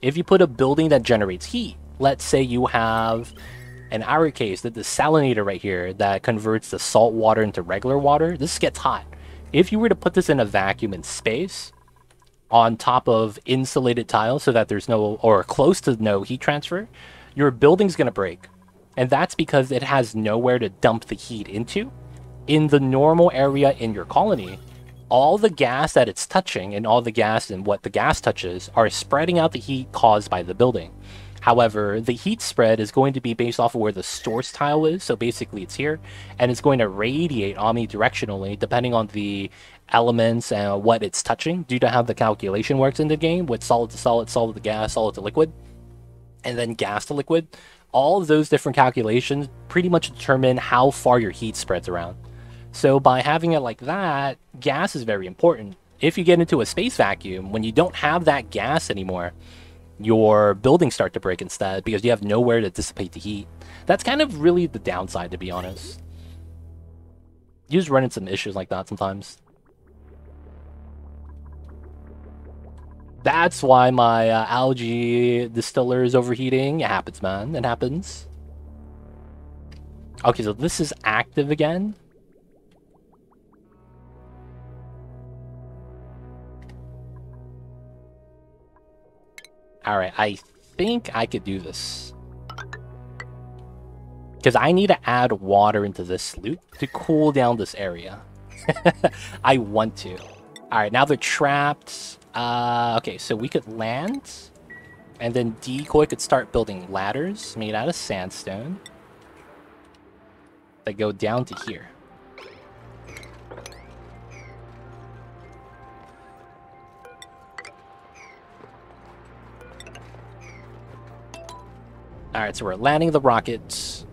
If you put a building that generates heat, let's say you have, in our case, the desalinator right here that converts the salt water into regular water, this gets hot. If you were to put this in a vacuum in space, on top of insulated tiles so that there's no, or close to no heat transfer, your building's going to break. And that's because it has nowhere to dump the heat into. In the normal area in your colony, all the gas that it's touching and all the gas and what the gas touches are spreading out the heat caused by the building. However, the heat spread is going to be based off of where the source tile is, so basically it's here, and it's going to radiate omnidirectionally depending on the elements and what it's touching, due to how the calculation works in the game, with solid to solid, solid to gas, solid to liquid, and then gas to liquid. All of those different calculations pretty much determine how far your heat spreads around. So by having it like that, gas is very important. If you get into a space vacuum, when you don't have that gas anymore, your buildings start to break instead because you have nowhere to dissipate the heat. That's kind of really the downside, to be honest. You just run into some issues like that sometimes. That's why my algae distiller is overheating. It happens, man. It happens. Okay, so this is active again. Alright, I think I could do this. Because I need to add water into this loop to cool down this area. I want to. Alright, now they're trapped. Okay, so we could land. And then Decoy could start building ladders made out of sandstone that go down to here. Alright, so we're landing the rockets.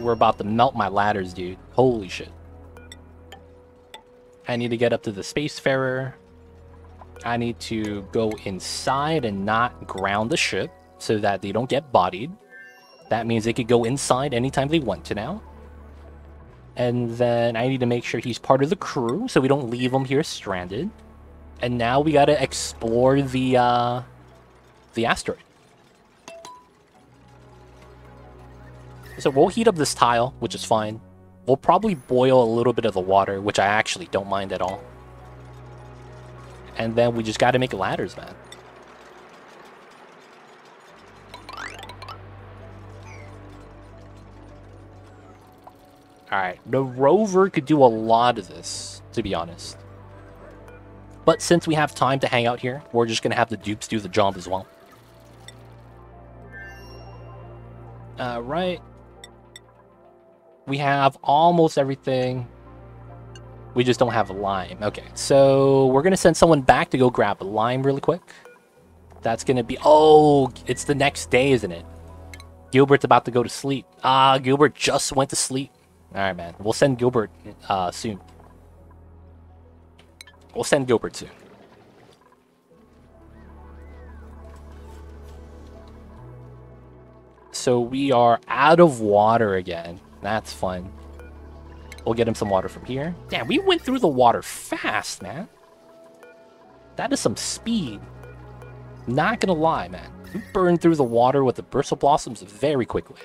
We're about to melt my ladders, dude. Holy shit. I need to get up to the Spacefarer. I need to go inside and not ground the ship so that they don't get bodied. That means they could go inside anytime they want to now. And then I need to make sure he's part of the crew so we don't leave him here stranded. And now we gotta explore the asteroid. So we'll heat up this tile, which is fine. We'll probably boil a little bit of the water, which I actually don't mind at all. And then we just gotta make ladders, man. Alright, the rover could do a lot of this, to be honest. But since we have time to hang out here, we're just gonna have the dupes do the job as well. Alright. We have almost everything. We just don't have lime. Okay, so we're going to send someone back to go grab lime really quick. That's going to be... Oh, it's the next day, isn't it? Gilbert's about to go to sleep. Gilbert just went to sleep. Alright, man. We'll send Gilbert soon. We'll send Gilbert soon. so we are out of water again. That's fun. We'll get him some water from here. Damn, we went through the water fast, man. That is some speed. Not gonna lie, man. We burned through the water with the bristle blossoms very quickly.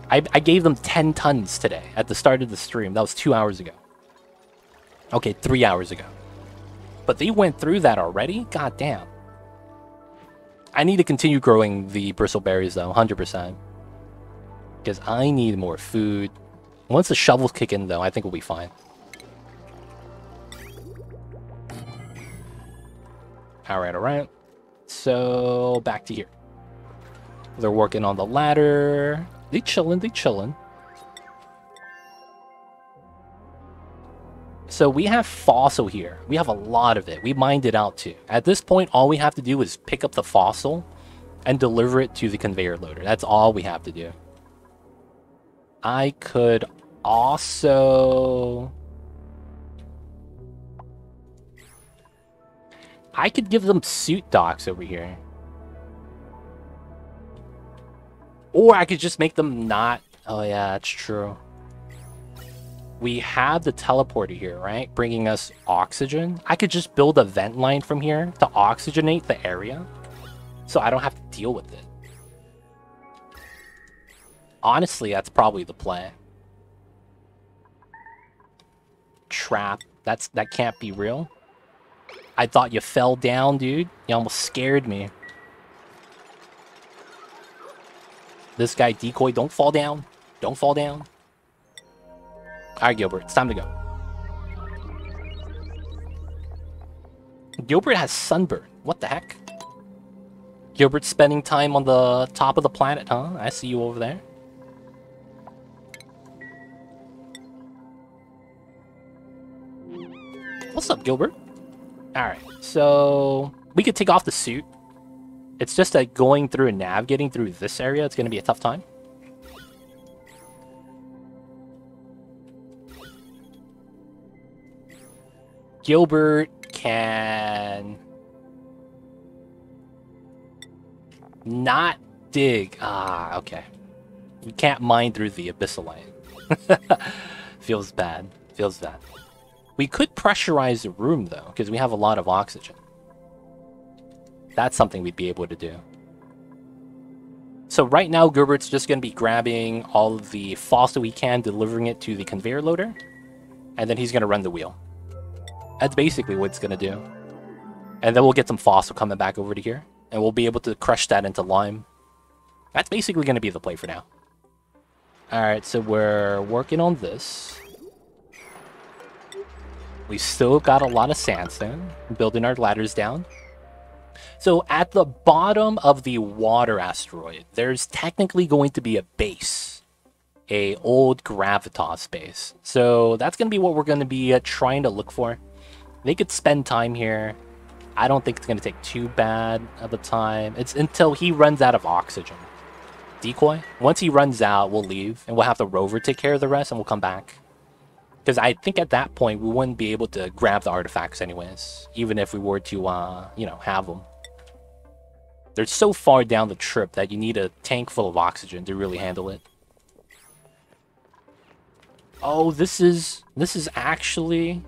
I gave them 10 tons today at the start of the stream. That was 2 hours ago. Okay, 3 hours ago. But they went through that already? God damn. I need to continue growing the bristleberries though, 100%. Because I need more food. Once the shovels kick in though, I think we'll be fine. Alright, alright. So, back to here. They're working on the ladder. They chillin', they chillin'. So we have fossil here. We have a lot of it. We mined it out too. At this point, all we have to do is pick up the fossil and deliver it to the conveyor loader. That's all we have to do. I could also... I could give them suit docks over here. Or I could just make them not... Oh yeah, that's true. We have the teleporter here, right? Bringing us oxygen. I could just build a vent line from here to oxygenate the area. So I don't have to deal with it. Honestly, that's probably the play. Trap. That can't be real. I thought you fell down, dude. You almost scared me. This guy, Decoy, don't fall down. Don't fall down. Alright, Gilbert, it's time to go. Gilbert has sunburn. What the heck? Gilbert's spending time on the top of the planet, huh? I see you over there. What's up, Gilbert? Alright, so we could take off the suit. It's just that going through and navigating through this area, it's going to be a tough time. Gilbert can... not dig. Ah, okay. You can't mine through the abyssalite. Feels bad. Feels bad. We could pressurize the room, though, because we have a lot of oxygen. That's something we'd be able to do. So right now, Gilbert's just going to be grabbing all of the fossil we can, delivering it to the conveyor loader, and then he's going to run the wheel. That's basically what it's going to do. And then we'll get some fossil coming back over to here, and we'll be able to crush that into lime. That's basically going to be the play for now. Alright, so we're working on this. We still got a lot of sandstone, building our ladders down. So at the bottom of the water asteroid, there's technically going to be a base. A old gravitas base. So that's going to be what we're going to be trying to look for. They could spend time here. I don't think it's going to take too bad of a time. It's until he runs out of oxygen. Decoy? Once he runs out, we'll leave. And we'll have the rover take care of the rest and we'll come back. Because I think at that point, we wouldn't be able to grab the artifacts anyways. Even if we were to, you know, have them. They're so far down the trip that you need a tank full of oxygen to really handle it. Oh, this is actually...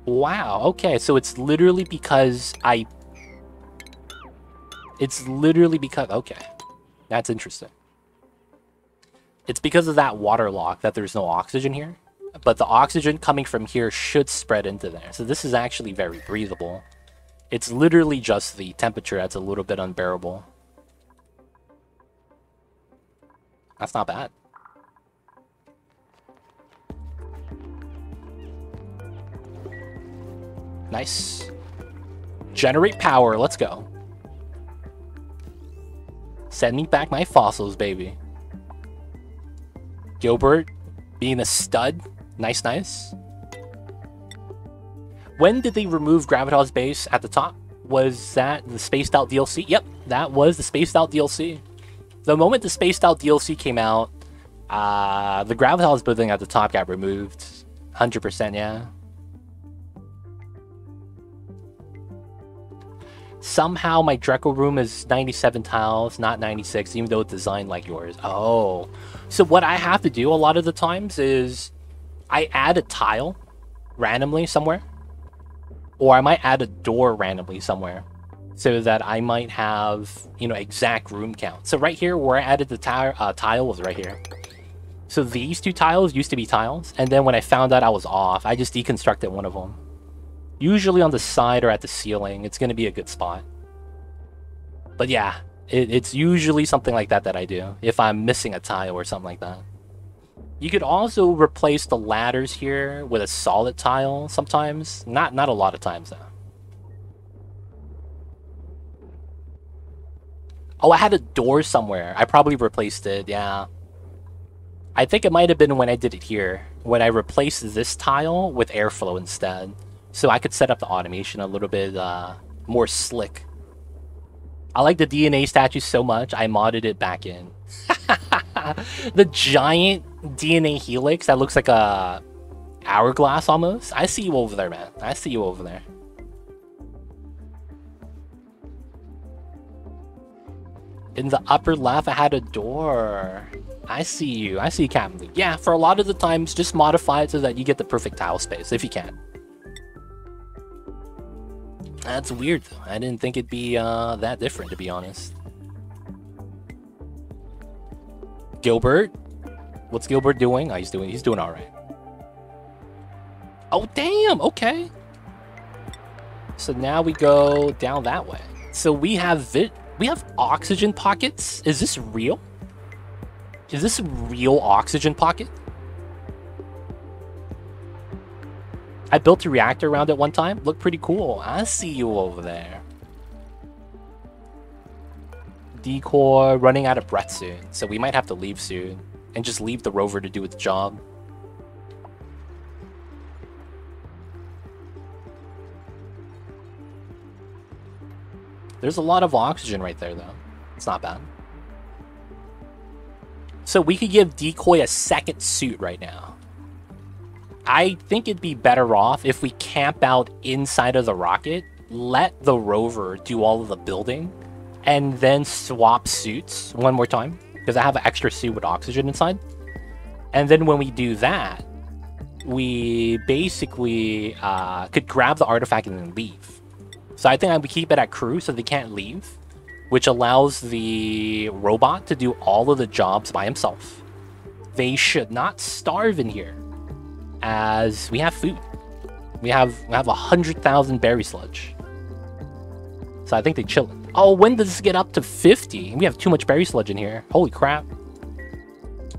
Wow, okay, so it's literally because It's literally because... Okay, that's interesting. It's because of that water lock that there's no oxygen here. But the oxygen coming from here should spread into there. So this is actually very breathable. It's literally just the temperature that's a little bit unbearable. That's not bad. Nice. Generate power, let's go. Send me back my fossils, baby. Gilbert being a stud. Nice, nice. When did they remove Gravitas Base at the top? Was that the Spaced Out DLC? Yep, that was the Spaced Out DLC. The moment the Spaced Out DLC came out, the Gravitas building at the top got removed. 100%, yeah. Somehow my Dreco room is 97 tiles, not 96, even though it's designed like yours. Oh. So what I have to do a lot of the times is I add a tile randomly somewhere. Or I might add a door randomly somewhere. So that I might have, you know, exact room count. So right here, where I added the tile was right here. So these two tiles used to be tiles. And then when I found out I was off, I just deconstructed one of them. Usually on the side or at the ceiling. It's going to be a good spot. But yeah, it's usually something like that that I do. If I'm missing a tile or something like that. You could also replace the ladders here with a solid tile sometimes. Not a lot of times though. Oh, I had a door somewhere. I probably replaced it, yeah. I think it might have been when I did it here. When I replaced this tile with airflow instead. So I could set up the automation a little bit more slick. I like the DNA statue so much, I modded it back in. The giant DNA helix that looks like a hourglass almost. I see you over there, man. I see you over there. In the upper left, I had a door. I see you. I see you, Captain Luke. Yeah, for a lot of the times, just modify it so that you get the perfect tile space, if you can. That's weird, though. I didn't think it'd be that different, to be honest. Gilbert? What's Gilbert doing? Oh, he's doing all right. Oh, damn! Okay. So now we go down that way. So we have oxygen pockets. Is this real? Is this a real oxygen pocket? I built a reactor around it one time. Looked pretty cool. I see you over there. Decoy running out of breath soon. So we might have to leave soon. And just leave the rover to do its job. There's a lot of oxygen right there, though. It's not bad. So we could give Decoy a second suit right now. I think it'd be better off if we camp out inside of the rocket, let the rover do all of the building, and then swap suits one more time. Because I have an extra suit with oxygen inside. And then when we do that, we basically could grab the artifact and then leave. So I think I would keep it at crew so they can't leave, which allows the robot to do all of the jobs by himself. They should not starve in here, as we have food. We have 100,000 berry sludge. So I think they chill. Oh, when does this get up to 50? We have too much berry sludge in here. Holy crap.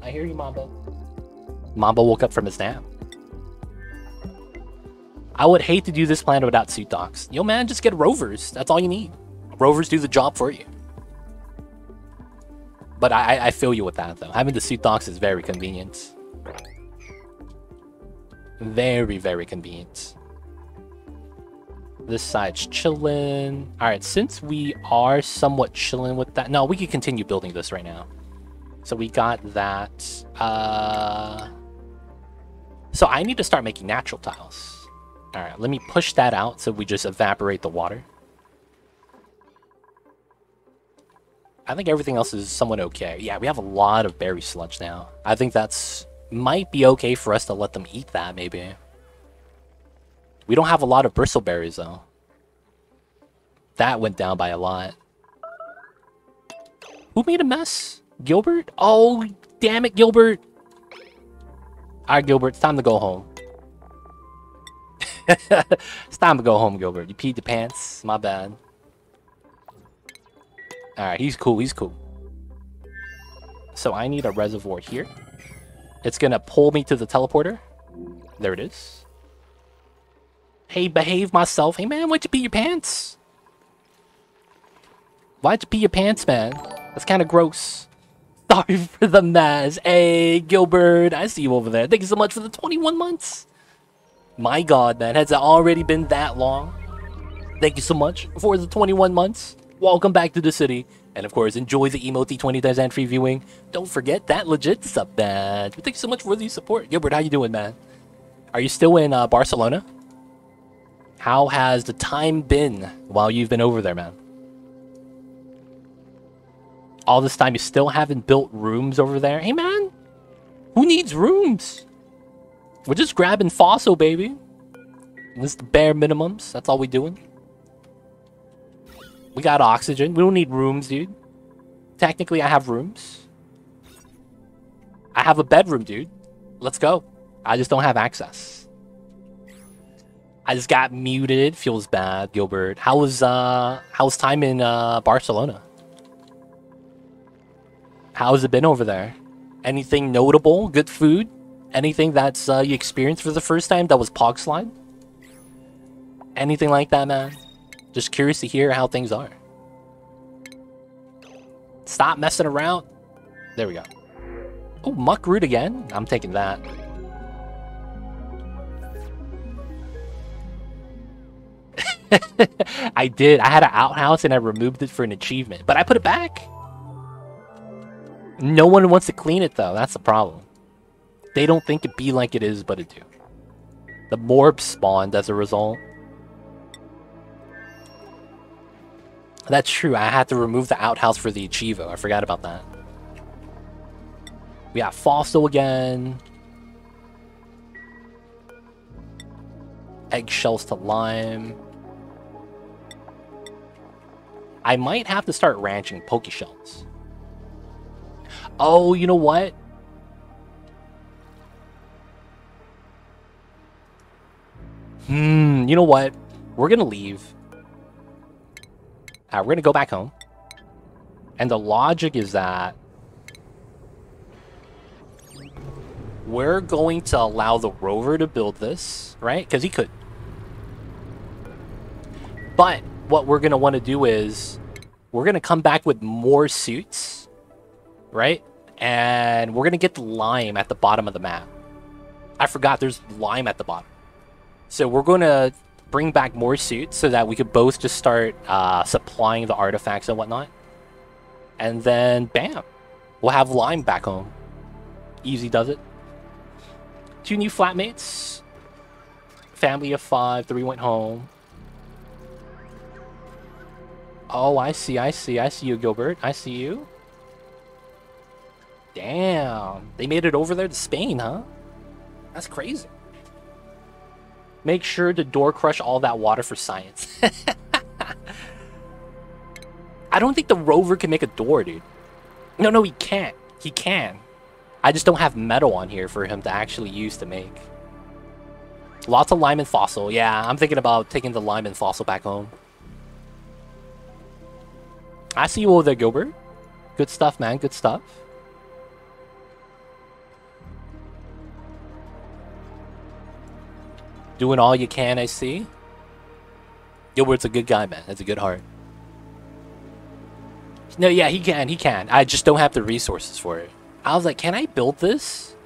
I hear you, Mamba. Mamba woke up from his nap. I would hate to do this plan without suit docks. Yo, man, just get rovers. That's all you need. Rovers do the job for you. But I feel you with that, though. Having the suit docks is very convenient. Very, very convenient. This side's chilling. Alright, since we are somewhat chilling with that... No, we can continue building this right now. So we got that. So I need to start making natural tiles. Alright, let me push that out so we just evaporate the water. I think everything else is somewhat okay. Yeah, we have a lot of berry sludge now. I think that's... might be okay for us to let them eat that, maybe. We don't have a lot of bristleberries, though. That went down by a lot. Who made a mess? Gilbert? Oh, damn it, Gilbert. Alright, Gilbert, it's time to go home. It's time to go home, Gilbert. You peed the pants. My bad. Alright, he's cool, he's cool. So I need a reservoir here. It's gonna pull me to the teleporter. There it is. Hey, behave myself. Hey, man, why'd you pee your pants? Why'd you pee your pants, man? That's kind of gross. Sorry for the mess. Hey, Gilbert, I see you over there. Thank you so much for the 21 months. My God, man, has it already been that long? Thank you so much for the 21 months. Welcome back to the city. And of course, enjoy the emote 20 times and free viewing. Don't forget that legit sub badge. Thank you so much for the support. Gilbert, how you doing, man? Are you still in Barcelona? How has the time been while you've been over there, man? All this time you still haven't built rooms over there? Hey, man, who needs rooms? We're just grabbing fossil, baby. This is the bare minimums. That's all we doing. We got oxygen. We don't need rooms, dude. Technically, I have rooms. I have a bedroom, dude. Let's go. I just don't have access. I just got muted. Feels bad, Gilbert. How's time in Barcelona? How's it been over there? Anything notable? Good food? Anything that's you experienced for the first time that was Pog Slide? Anything like that, man? Just curious to hear how things are. Stop messing around. There we go. Oh, Muck Root again? I'm taking that. I did. I had an outhouse and I removed it for an achievement. But I put it back. No one wants to clean it, though. That's the problem. They don't think it be like it is, but it do. The morbs spawned as a result. That's true. I had to remove the outhouse for the Achievo. I forgot about that. We got Fossil again. Eggshells to lime. I might have to start ranching Pokeshells. Oh, you know what? You know what? We're gonna leave. We're gonna go back home. And the logic is that we're going to allow the rover to build this, right? Because he could. But what we're gonna want to do is we're gonna come back with more suits, right? And we're gonna get the lime at the bottom of the map. I forgot there's lime at the bottom. So we're gonna bring back more suits so that we could both just start supplying the artifacts and whatnot. And then, bam, we'll have lime back home. Easy does it. 2 new flatmates. Family of 5, 3 went home. Oh, I see you, Gilbert. I see you. Damn, they made it over there to Spain, huh? That's crazy. Make sure to door crush all that water for science. I don't think the rover can make a door, dude. No, he can't. He can. I just don't have metal on here for him to actually use to make. Lots of lime and fossil. Yeah, I'm thinking about taking the lime and fossil back home. I see you over there, Gilbert. Good stuff, man. Good stuff. Doing all you can, I see. Gilbert's a good guy, man. That's a good heart. No, yeah, he can. I just don't have the resources for it. I was like, can I build this?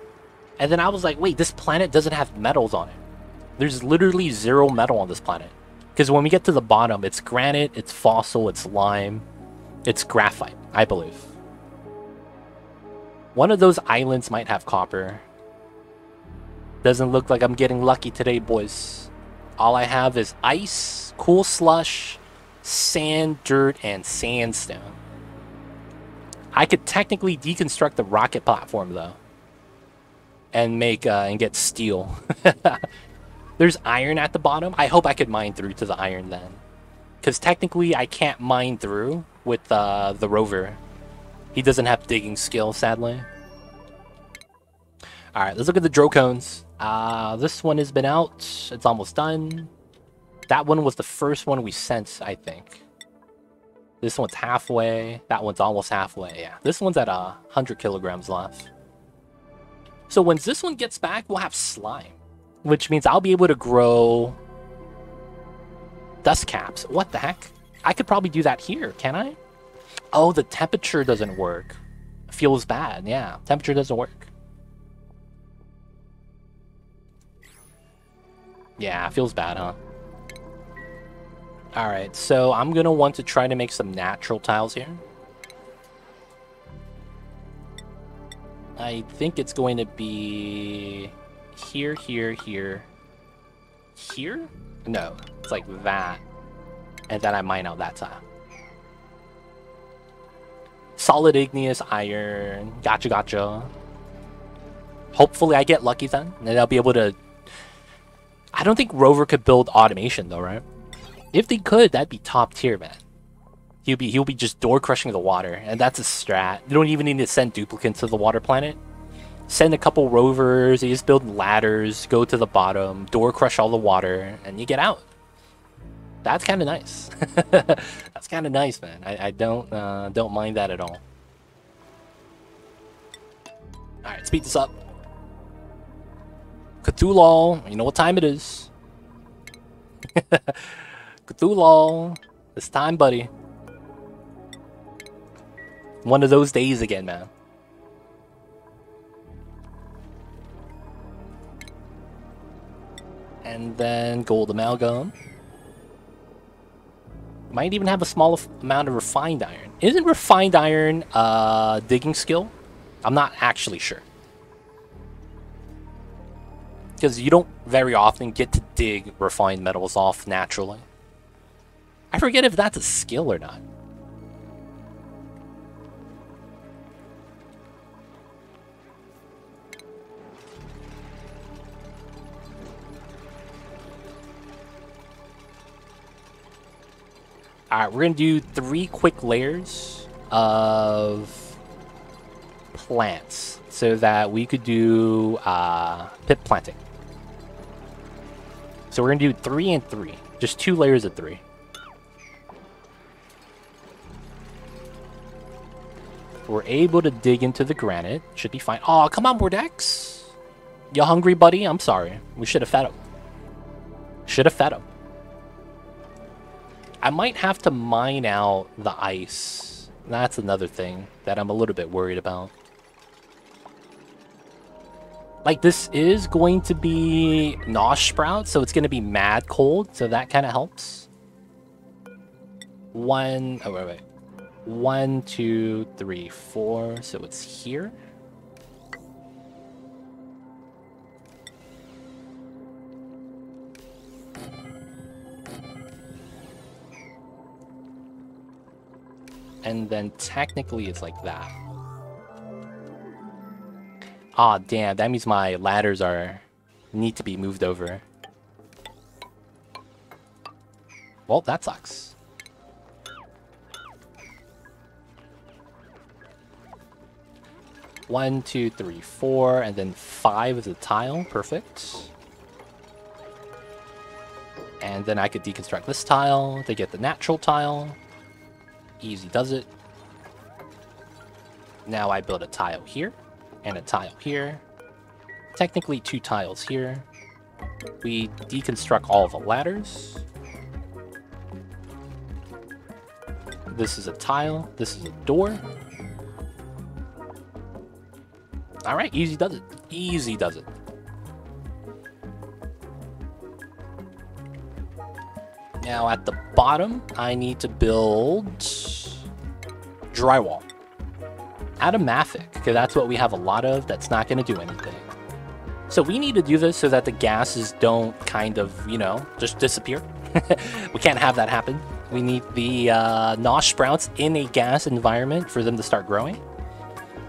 And then I was like, wait, this planet doesn't have metals on it. There's literally 0 metal on this planet. Because when we get to the bottom, it's granite, it's fossil, it's lime, it's graphite, I believe. One of those islands might have copper. Doesn't look like I'm getting lucky today, boys. All I have is ice, cool slush, sand, dirt, and sandstone. I could technically deconstruct the rocket platform, though. And make, and get steel. There's iron at the bottom. I hope I could mine through to the iron then. Because technically I can't mine through with the rover. He doesn't have digging skill, sadly. Alright, let's look at the Drocones. This one has been out. It's almost done. That one was the first one we sent, I think. This one's halfway. That one's almost halfway, yeah. This one's at 100 kilograms left. So once this one gets back, we'll have slime. Which means I'll be able to grow dust caps. What the heck? I could probably do that here, can I? Oh, the temperature doesn't work. Feels bad, yeah. Temperature doesn't work. Yeah, feels bad, huh? Alright, so I'm gonna want to try to make some natural tiles here. I think it's going to be here, here, here. here? No, it's like that. And then I mine out that tile. Solid igneous iron. Gotcha, gotcha. Hopefully I get lucky then, and I'll be able to... I don't think Rover could build automation though, right? If they could, that'd be top tier, man. He'll be just door crushing the water, and that's a strat. You don't even need to send duplicates to the water planet. Send a couple rovers, you just build ladders, go to the bottom, door crush all the water, and you get out. That's kind of nice. That's kind of nice, man. I don't mind that at all. All right, speed this up. Cthulhu, you know what time it is. Cthulhu, it's time, buddy. One of those days again, man. And then gold amalgam. Might even have a small amount of refined iron. Isn't refined iron digging skill? I'm not actually sure. Because you don't very often get to dig refined metals off naturally. I forget if that's a skill or not. Alright, we're going to do 3 quick layers of plants so that we could do pip planting. So we're going to do 3 and 3. Just 2 layers of 3. We're able to dig into the granite. Should be fine. Oh, come on, Mordex. You hungry, buddy? I'm sorry. We should have fed him. Should have fed him. I might have to mine out the ice. That's another thing that I'm a little bit worried about. Like, this is going to be Nosh Sprout, so it's going to be mad cold, so that kind of helps. Oh, wait. 1, 2, 3, 4, so it's here. And then technically it's like that. Aw, oh, damn, that means my ladders need to be moved over. Well, that sucks. One, 2, 3, 4, and then 5 is a tile. Perfect. And then I could deconstruct this tile to get the natural tile. Easy does it. Now I build a tile here and a tile here. Technically 2 tiles here. We deconstruct all of the ladders. This is a tile. This is a door. Alright, easy does it. Easy does it. Now at the bottom, I need to build drywall. Atomathic, because that's what we have a lot of. That's not going to do anything. So we need to do this so that the gases don't kind of, you know, just disappear. We can't have that happen. We need the Nosh Sprouts in a gas environment for them to start growing.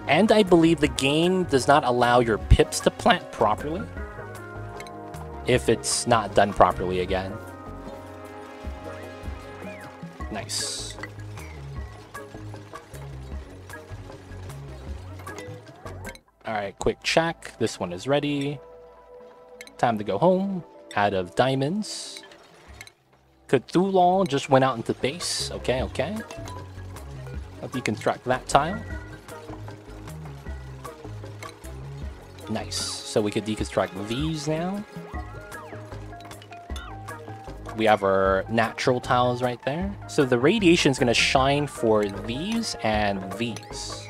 And I believe the game does not allow your pips to plant properly if it's not done properly again. Nice. Alright, quick check. This one is ready. Time to go home. Out of diamonds. Cthulhu just went out into base. Okay, okay. I'll deconstruct that tile. Nice. So we could deconstruct these now. We have our natural tiles right there. So the radiation is going to shine for these and these.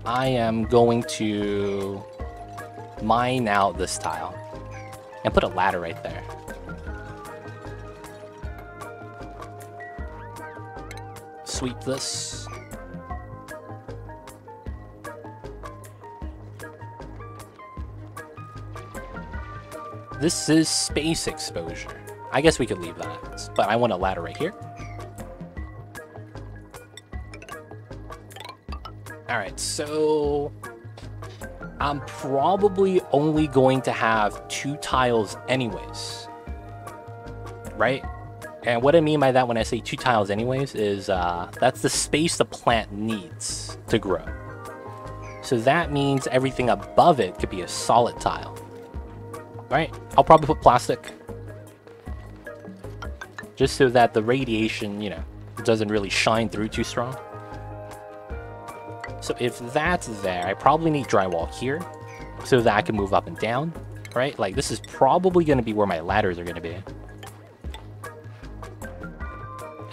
I am going to mine out this tile and put a ladder right there. Sweep this. this is space exposure. I guess we could leave that, but I want a ladder right here. Alright, so I'm probably only going to have 2 tiles anyways, right? And what I mean by that when I say 2 tiles anyways is that's the space the plant needs to grow. So that means everything above it could be a solid tile, right? I'll probably put plastic, just so that the radiation, you know, doesn't really shine through too strong. So if that's there, I probably need drywall here, so that I can move up and down, right? Like, this is probably going to be where my ladders are going to be.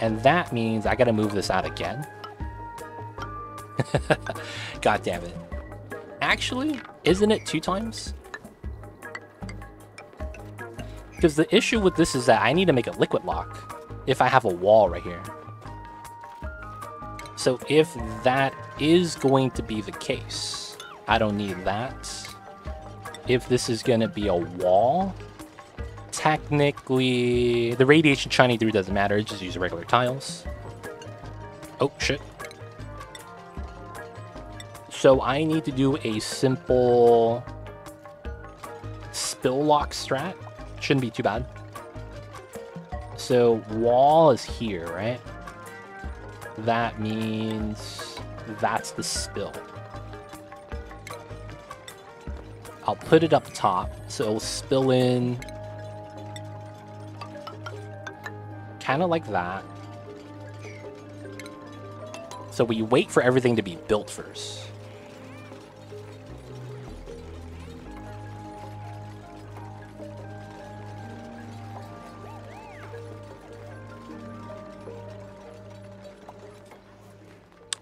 And that means I got to move this out again. God damn it. Actually, isn't it 2 times? Because the issue with this is that I need to make a liquid lock if I have a wall right here. So if that is going to be the case, I don't need that. If this is going to be a wall, technically the radiation shining through doesn't matter, just use regular tiles. Oh shit. So I need to do a simple spill lock strat. Shouldn't be too bad. So wall is here, right? That means that's the spill. I'll put it up top so it'll spill in kind of like that. So we wait for everything to be built first.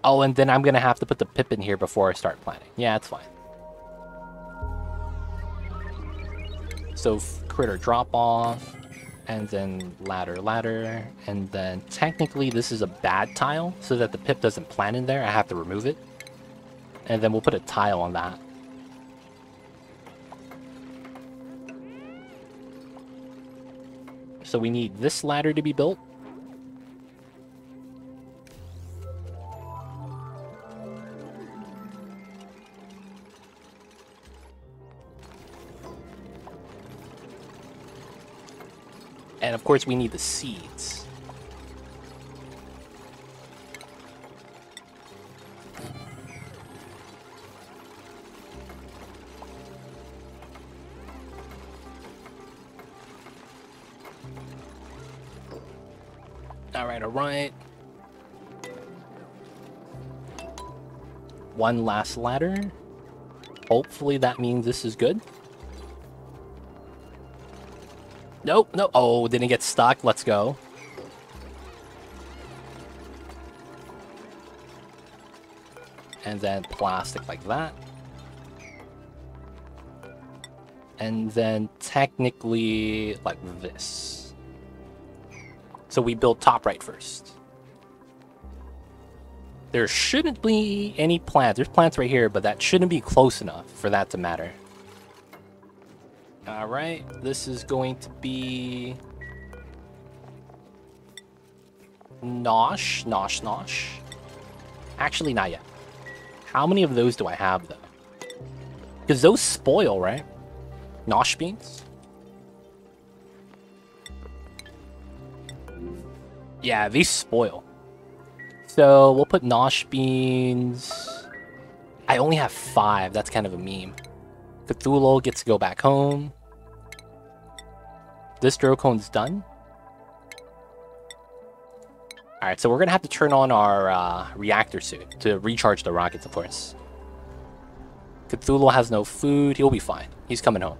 Oh, and then I'm going to have to put the pip in here before I start planting. Yeah, it's fine. So critter drop off, and then ladder, and then technically this is a bad tile, so that the pip doesn't plant in there. I have to remove it. And then we'll put a tile on that. So we need this ladder to be built. And of course we need the seeds. Alright. One last ladder. Hopefully that means this is good. Nope, no. Oh, didn't get stuck. Let's go. And then plastic like that. And then technically like this. So we build top right first. There shouldn't be any plants. There's plants right here, but that shouldn't be close enough for that to matter. Alright, this is going to be Nosh. Actually, not yet. How many of those do I have, though? Because those spoil, right? Nosh beans? Yeah, these spoil. So we'll put Nosh beans. I only have 5. That's kind of a meme. Cthulhu gets to go back home. This Drocone's done. Alright, so we're going to have to turn on our reactor suit to recharge the rockets, of course. Cthulhu has no food. He'll be fine. He's coming home.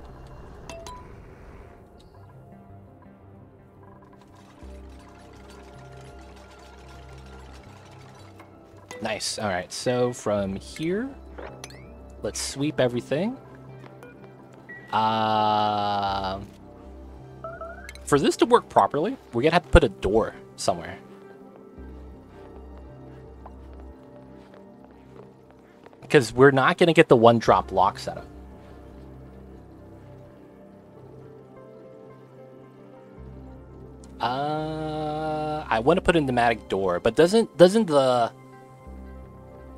Nice. Alright, so from here, let's sweep everything. For this to work properly, we're gonna have to put a door somewhere. Because we're not gonna get the one-drop lock setup. I want to put a pneumatic door, but doesn't the...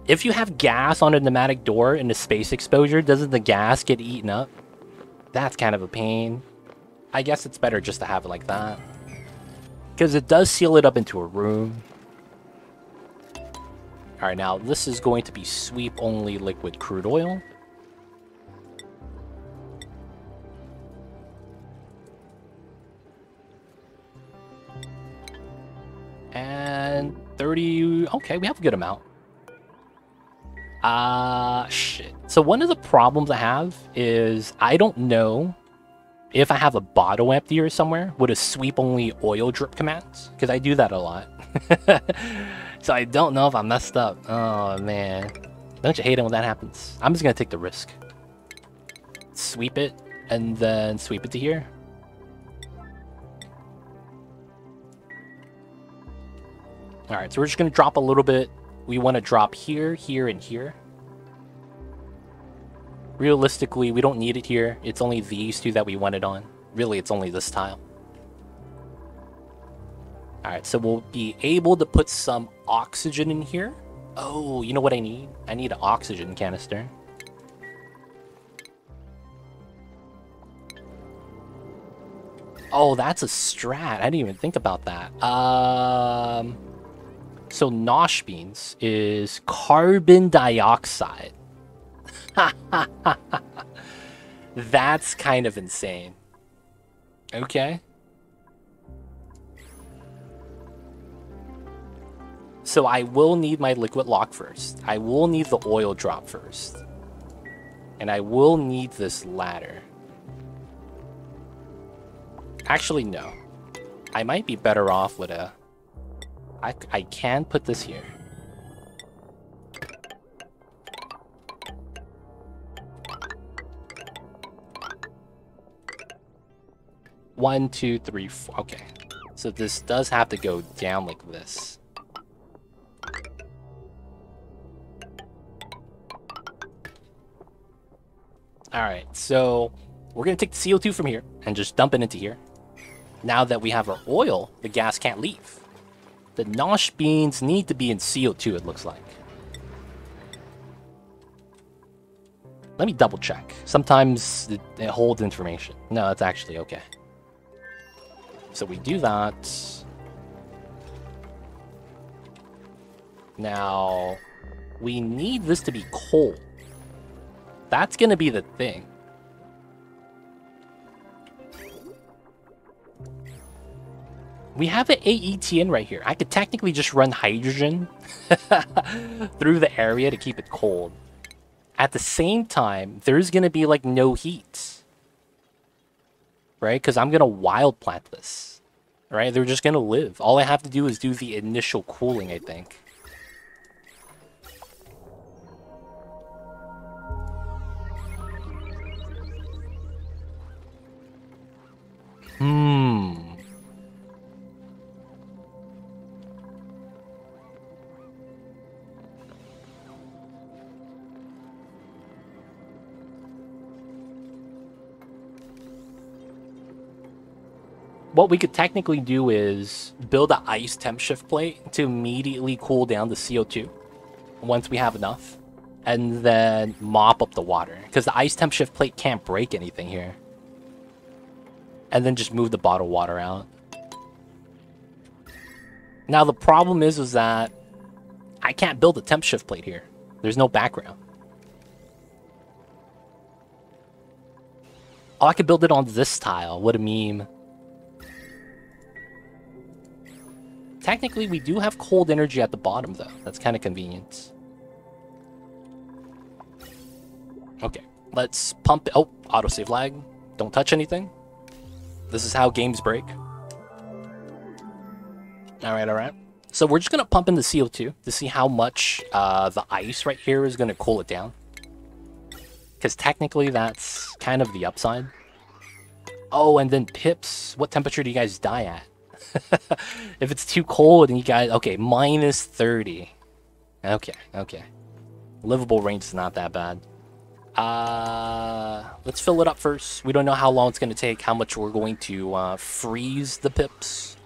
If you have gas on a pneumatic door in the space exposure, doesn't the gas get eaten up? That's kind of a pain. I guess it's better just to have it like that. Because it does seal it up into a room. Alright, now this is going to be sweep-only liquid crude oil. And 30... Okay, we have a good amount. Shit. So one of the problems I have is I don't know if I have a bottle emptier somewhere with a sweep-only oil drip command, because I do that a lot. So I don't know if I messed up. Oh, man. Don't you hate it when that happens? I'm just going to take the risk. Sweep it, and then sweep it to here. Alright, so we're just going to drop a little bit. We want to drop here, here, and here. Realistically, we don't need it here. It's only these two that we want it on. Really, it's only this tile. Alright, so we'll be able to put some oxygen in here. Oh, you know what I need? I need an oxygen canister. Oh, that's a strat. I didn't even think about that. So nosh beans is carbon dioxide. That's kind of insane. Okay. So I will need my liquid lock first. I will need the oil drop first. And I will need this ladder. Actually, no. I might be better off with a... I can put this here. One, two, three, four. Okay. So this does have to go down like this. Alright, so we're going to take the CO2 from here and just dump it into here. Now that we have our oil, the gas can't leave. The nosh beans need to be in CO2, it looks like. Let me double check. Sometimes it holds information. No, it's actually okay. So we do that. Now, we need this to be cold. That's going to be the thing. We have an AETN right here. I could technically just run hydrogen through the area to keep it cold. At the same time, there's going to be like no heat. Right? Because I'm going to wild plant this. Right? They're just going to live. All I have to do is do the initial cooling, I think. What we could technically do is build an ice temp shift plate to immediately cool down the CO2 once we have enough, and then mop up the water, because the ice temp shift plate can't break anything here. And then just move the bottled water out. Now the problem is that I can't build a temp shift plate here. There's no background. Oh, I could build it on this tile. What a meme. Technically, we do have cold energy at the bottom, though. That's kind of convenient. Okay, let's pump it. Oh, autosave lag. Don't touch anything. This is how games break. Alright, alright. So we're just going to pump in the CO2 to see how much the ice right here is going to cool it down. Because technically, that's kind of the upside. Oh, and then pips. What temperature do you guys die at? If it's too cold and you guys... Okay, minus 30. Okay, okay. Livable range is not that bad. Let's fill it up first. We don't know how long it's going to take, how much we're going to freeze the pips.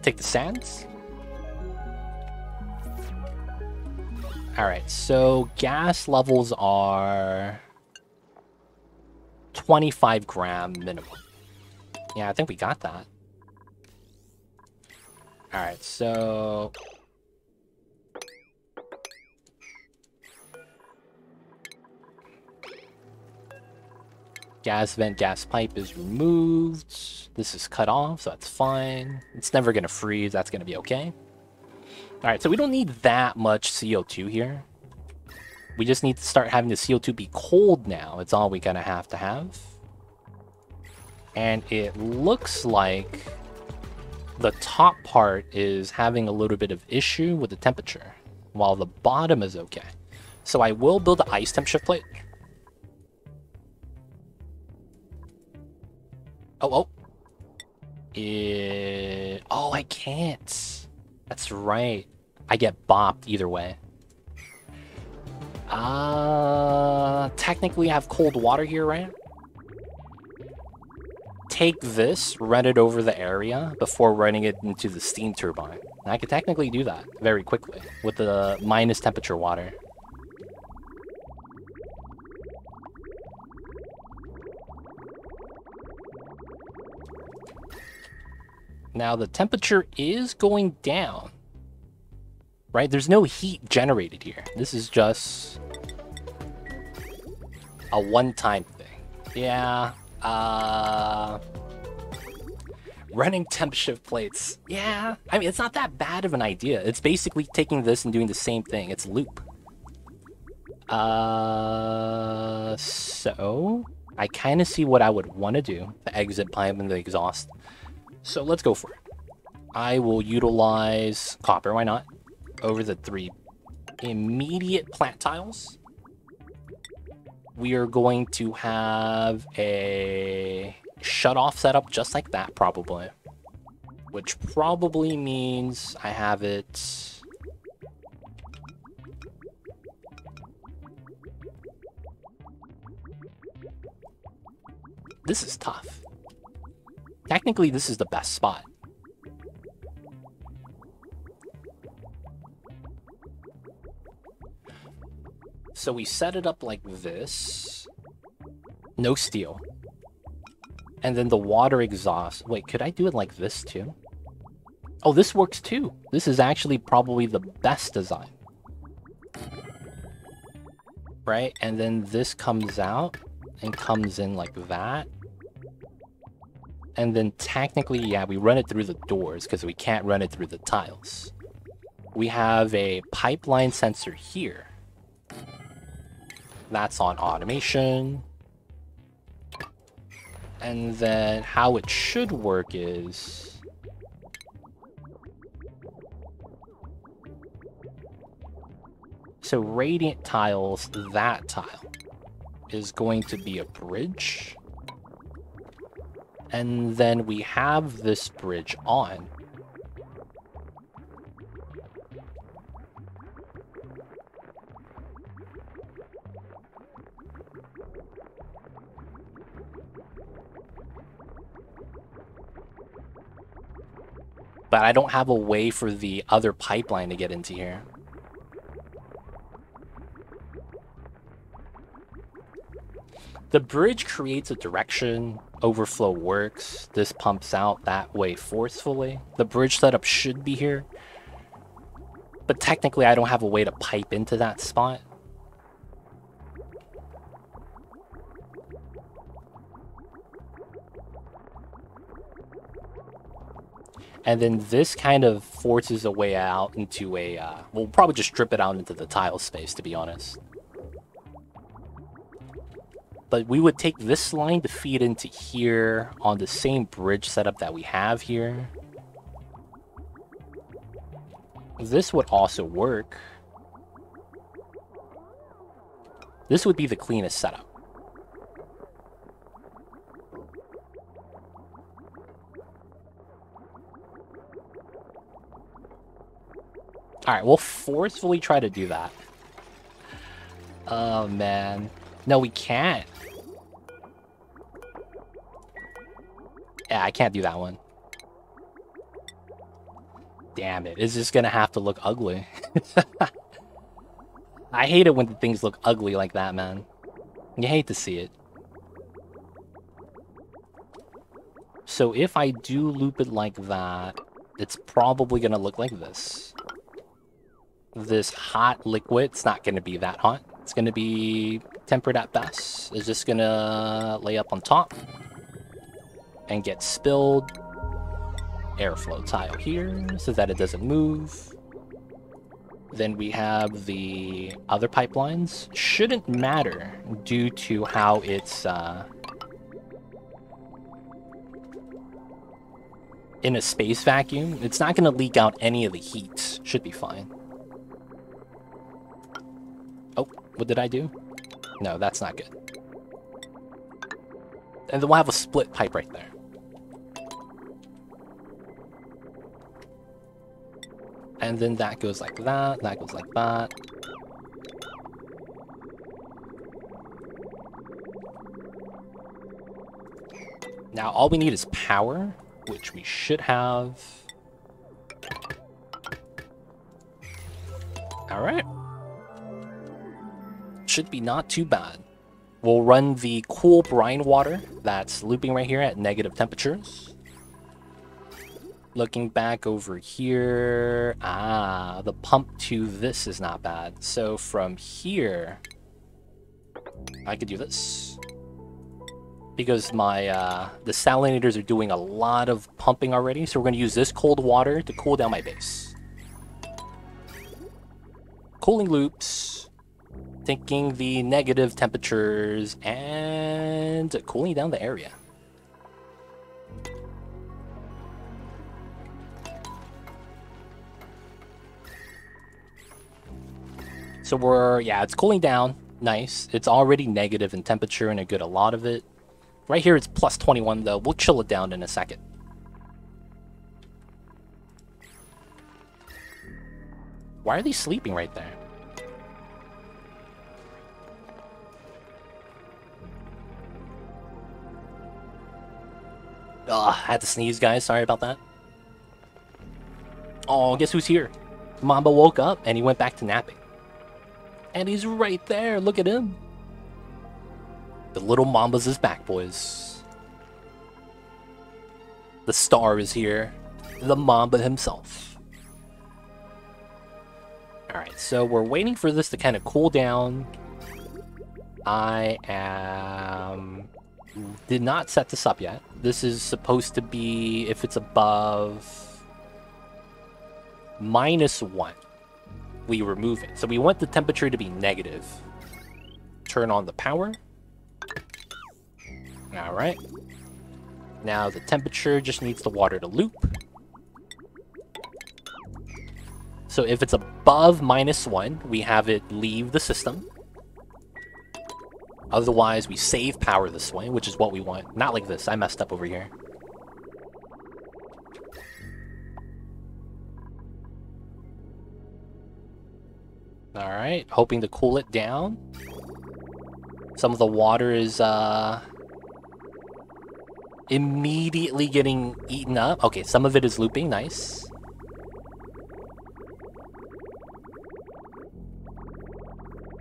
Take the sands. Alright, so gas levels are 25 gram minimum. Yeah, I think we got that. Alright, so... gas vent, gas pipe is removed. This is cut off, so that's fine. It's never going to freeze. That's going to be okay. Alright, so we don't need that much CO2 here. We just need to start having the CO2 be cold now. It's all we kind of have to have. And it looks like the top part is having a little bit of issue with the temperature, while the bottom is okay. So I will build an ice temp shift plate. Oh. Oh, I can't. That's right. I get bopped either way. Technically I have cold water here, right? Take this, run it over the area before running it into the steam turbine. And I could technically do that very quickly with the minus temperature water. Now the temperature is going down. Right? There's no heat generated here. This is just a one-time thing. Yeah. Running temp shift plates. Yeah. I mean, it's not that bad of an idea. It's basically taking this and doing the same thing. It's loop. So I kind of see what I would want to do. The exit pipe and the exhaust. So let's go for it. I will utilize copper. Why not? Over the 3 immediate plant tiles. We are going to have a shut-off setup just like that, probably. Which probably means I have it... This is tough. Technically, this is the best spot. So we set it up like this. No steel. And then the water exhaust. Wait, could I do it like this too? Oh, this works too. This is actually probably the best design. Right? And then this comes out and comes in like that. And then technically, yeah, we run it through the doors because we can't run it through the tiles. We have a pipeline sensor here. That's on automation. And then how it should work is... So radiant tiles, that tile, is going to be a bridge. And then we have this bridge on. But I don't have a way for the other pipeline to get into here. The bridge creates a direction, overflow works, this pumps out that way forcefully. The bridge setup should be here. But technically I don't have a way to pipe into that spot. And then this kind of forces a way out into a... we'll probably just strip it out into the tile space, to be honest. But we would take this line to feed into here on the same bridge setup that we have here. This would also work. This would be the cleanest setup. Alright, we'll forcefully try to do that. Oh, man. No, we can't. Yeah, I can't do that one. Damn it. It's just gonna have to look ugly. I hate it when things look ugly like that, man. You hate to see it. So if I do loop it like that, it's probably gonna look like this. This hot liquid, it's not gonna be that hot. It's gonna be tempered at best. It's just gonna lay up on top and get spilled. Airflow tile here so that it doesn't move. Then we have the other pipelines. Shouldn't matter due to how it's in a space vacuum. It's not going to leak out any of the heat. Should be fine. Oh, what did I do? No, that's not good. And then we'll have a split pipe right there. And then that goes like that, that goes like that. Now all we need is power, which we should have. Alright. Should be not too bad. We'll run the cool brine water that's looping right here at negative temperatures. Looking back over here, the pump to this is not bad. So from here, I could do this. Because my the salinators are doing a lot of pumping already, so we're going to use this cold water to cool down my base. Cooling loops, taking the negative temperatures, and cooling down the area. So it's cooling down. Nice. It's already negative in temperature and a good a lot of it. Right here it's plus 21 though. We'll chill it down in a second. Why are they sleeping right there? Ugh, I had to sneeze, guys. Sorry about that. Oh, guess who's here? Mamba woke up and he went back to napping. And he's right there. Look at him. The little Mamba's is back, boys. The star is here. The Mamba himself. Alright, so we're waiting for this to kind of cool down. Did not set this up yet. This is supposed to be, if it's above -1. We remove it. So we want the temperature to be negative. Turn on the power. Alright. Now the temperature just needs the water to loop. So if it's above -1, we have it leave the system. Otherwise, we save power this way, which is what we want. Not like this. I messed up over here. Alright, hoping to cool it down. Some of the water is immediately getting eaten up. Okay, some of it is looping, nice.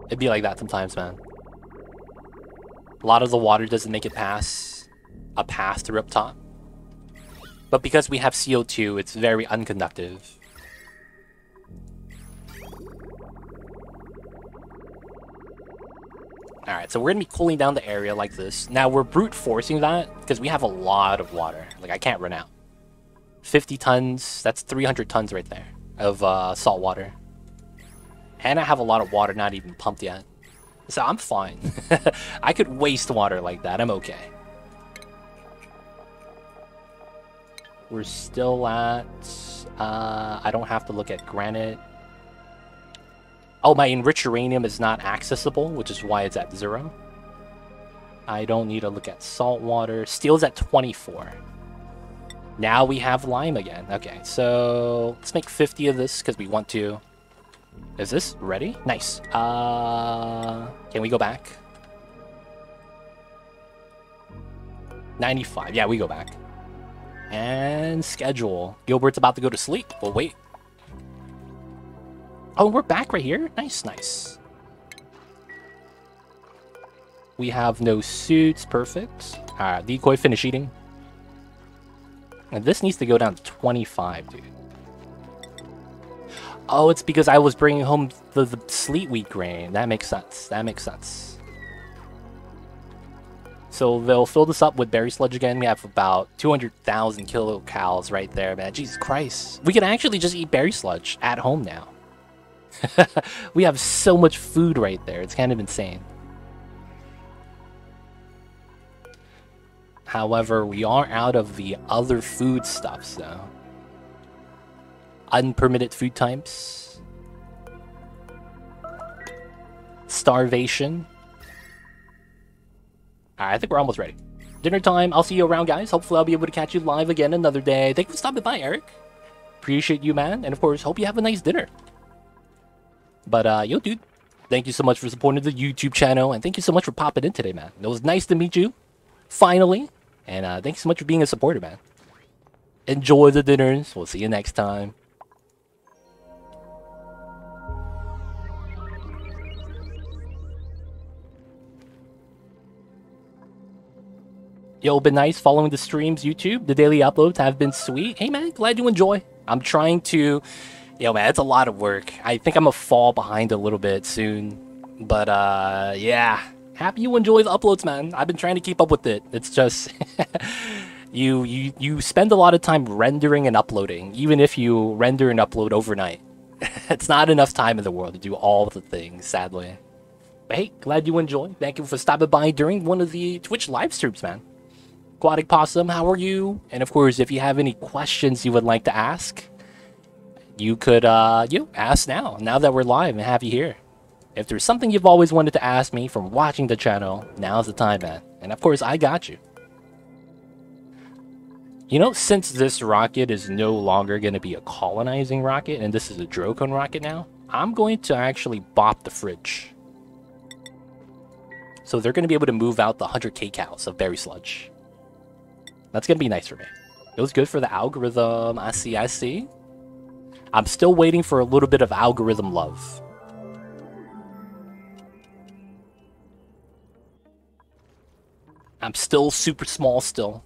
It'd be like that sometimes, man. A lot of the water doesn't make it past a pass through up top. But because we have CO2, it's very unconductive. Alright, so we're going to be cooling down the area like this. Now, we're brute forcing that because we have a lot of water. Like, I can't run out. 50 tons, that's 300 tons right there of salt water. And I have a lot of water not even pumped yet. So I'm fine. I could waste water like that. I'm okay. We're still at... I don't have to look at granite. Oh, my enriched uranium is not accessible, which is why it's at 0. I don't need to look at salt water. Steel's at 24. Now we have lime again. Okay, so let's make 50 of this because we want to. Is this ready? Nice. Can we go back? 95. Yeah, we go back. And schedule. Gilbert's about to go to sleep. We'll wait. Oh, we're back right here? Nice, nice. We have no suits. Perfect. Alright, decoy, finish eating. And this needs to go down to 25, dude. Oh, it's because I was bringing home the sleet wheat grain. That makes sense. That makes sense. So they'll fill this up with berry sludge again. We have about 200,000 kilocalories right there, man. Jesus Christ. We can actually just eat berry sludge at home now. We have so much food right there. It's kind of insane. However, we are out of the other foodstuffs, though. Unpermitted food types. Starvation. Alright, I think we're almost ready. Dinner time. I'll see you around, guys. Hopefully I'll be able to catch you live again another day. Thank you for stopping by, Eric. Appreciate you, man. And of course, hope you have a nice dinner. But, yo, dude. Thank you so much for supporting the YouTube channel. And thank you so much for popping in today, man. It was nice to meet you. Finally. And thanks so much for being a supporter, man. Enjoy the dinners. We'll see you next time. Yo, been nice following the streams, YouTube. The daily uploads have been sweet. Hey, man, glad you enjoy. I'm trying to... Yo, man, it's a lot of work. I think I'm gonna fall behind a little bit soon. But, yeah. Happy you enjoy the uploads, man. I've been trying to keep up with it. It's just... you spend a lot of time rendering and uploading, even if you render and upload overnight. It's not enough time in the world to do all the things, sadly. But hey, glad you enjoy. Thank you for stopping by during one of the Twitch live streams, man. Aquatic Possum, how are you? And of course, if you have any questions you would like to ask, you could ask now that we're live and have you here. If there's something you've always wanted to ask me from watching the channel, now's the time, man. And of course, I got you. You know, since this rocket is no longer going to be a colonizing rocket, and this is a Drocon rocket now, I'm going to actually bop the fridge. So they're going to be able to move out the 100k cows of berry sludge. That's going to be nice for me. It was good for the algorithm. I see, I see. I'm still waiting for a little bit of algorithm love. I'm still super small still.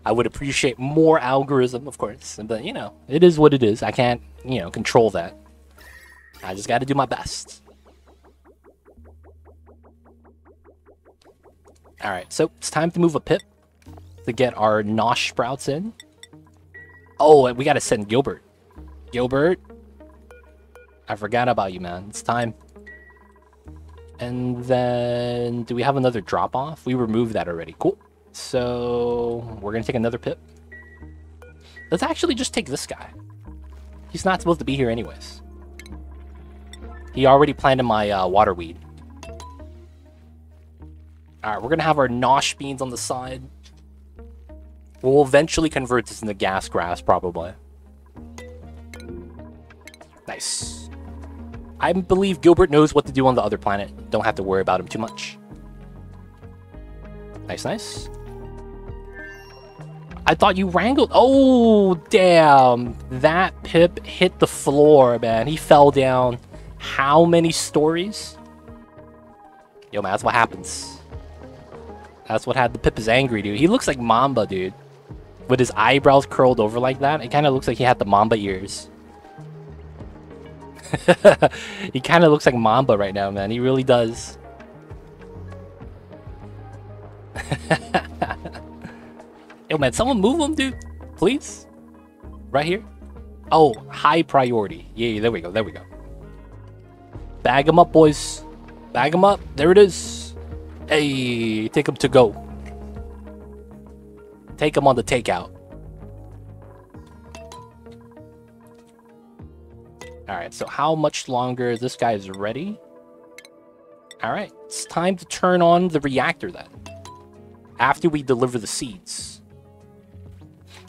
I would appreciate more algorithm, of course. But, you know, it is what it is. I can't, you know, control that. I just got to do my best. Alright, so it's time to move a pip to get our Nosh sprouts in. Oh, and we got to send Gilbert. Gilbert, I forgot about you, man. It's time. And then, do we have another drop-off? We removed that already. Cool. So, we're going to take another pip. Let's actually just take this guy. He's not supposed to be here anyways. He already planted my water weed. Alright, we're going to have our Nosh beans on the side. We'll eventually convert this into gas grass, probably. Nice. I believe Gilbert knows what to do on the other planet. Don't have to worry about him too much. Nice, nice. I thought you wrangled. Oh, damn. That pip hit the floor, man. He fell down how many stories? Yo, man, that's what happens. That's what had the pip is angry, dude. He looks like Mamba, dude. With his eyebrows curled over like that. It kind of looks like he had the Mamba ears. He kind of looks like Mamba right now, man. He really does. Yo, man, someone move him, dude. Please. Right here. Oh, high priority. Yeah, there we go. There we go. Bag him up, boys. Bag him up. There it is. Hey, take him to go. Take him on the takeout. Alright, so how much longer this guy is ready? Alright, it's time to turn on the reactor then. After we deliver the seeds.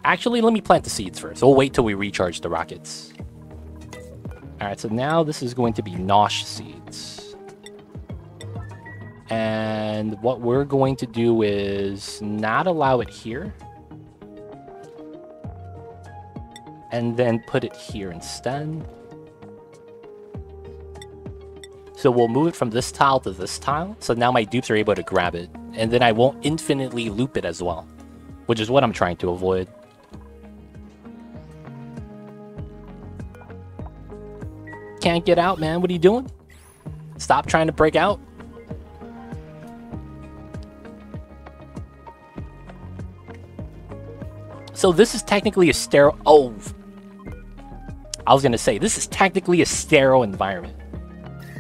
Actually, let me plant the seeds first. We'll wait till we recharge the rockets. Alright, so now this is going to be Nosh seeds. And what we're going to do is not allow it here. And then put it here instead. So we'll move it from this tile to this tile. So now my dupes are able to grab it. And then I won't infinitely loop it as well. Which is what I'm trying to avoid. Can't get out, man. What are you doing? Stop trying to break out. So this is technically a sterile... Oh. I was going to say, this is technically a sterile environment.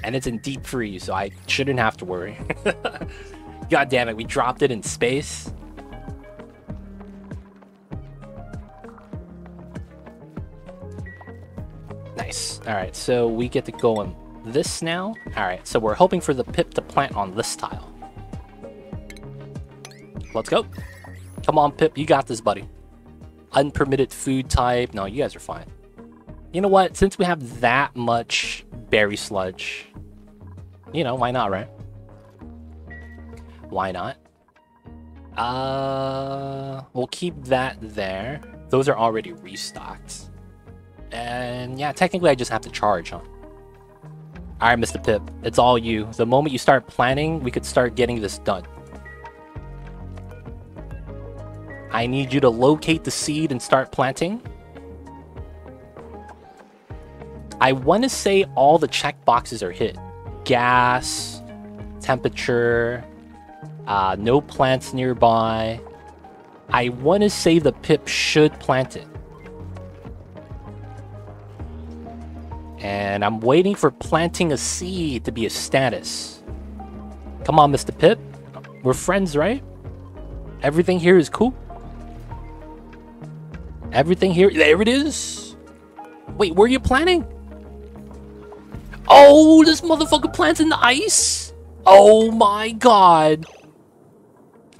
And it's in deep freeze, so I shouldn't have to worry. God damn it, we dropped it in space. Nice. Alright, so we get to go on this now. Alright, so we're hoping for the pip to plant on this tile. Let's go. Come on, Pip, you got this, buddy. Unpermitted food type. No, you guys are fine. You know what? Since we have that much berry sludge, you know, why not, right? Why not? We'll keep that there. Those are already restocked. And yeah, technically I just have to charge, huh? Alright, Mr. Pip, it's all you. The moment you start planning, we could start getting this done. I need you to locate the seed and start planting. I want to say all the checkboxes are hit. Gas, temperature, no plants nearby. I want to say the Pip should plant it. And I'm waiting for planting a seed to be a status. Come on, Mr. Pip. We're friends, right? Everything here is cool. Everything here... There it is! Wait, where are you planting? Oh, this motherfucker plants in the ice? Oh my god.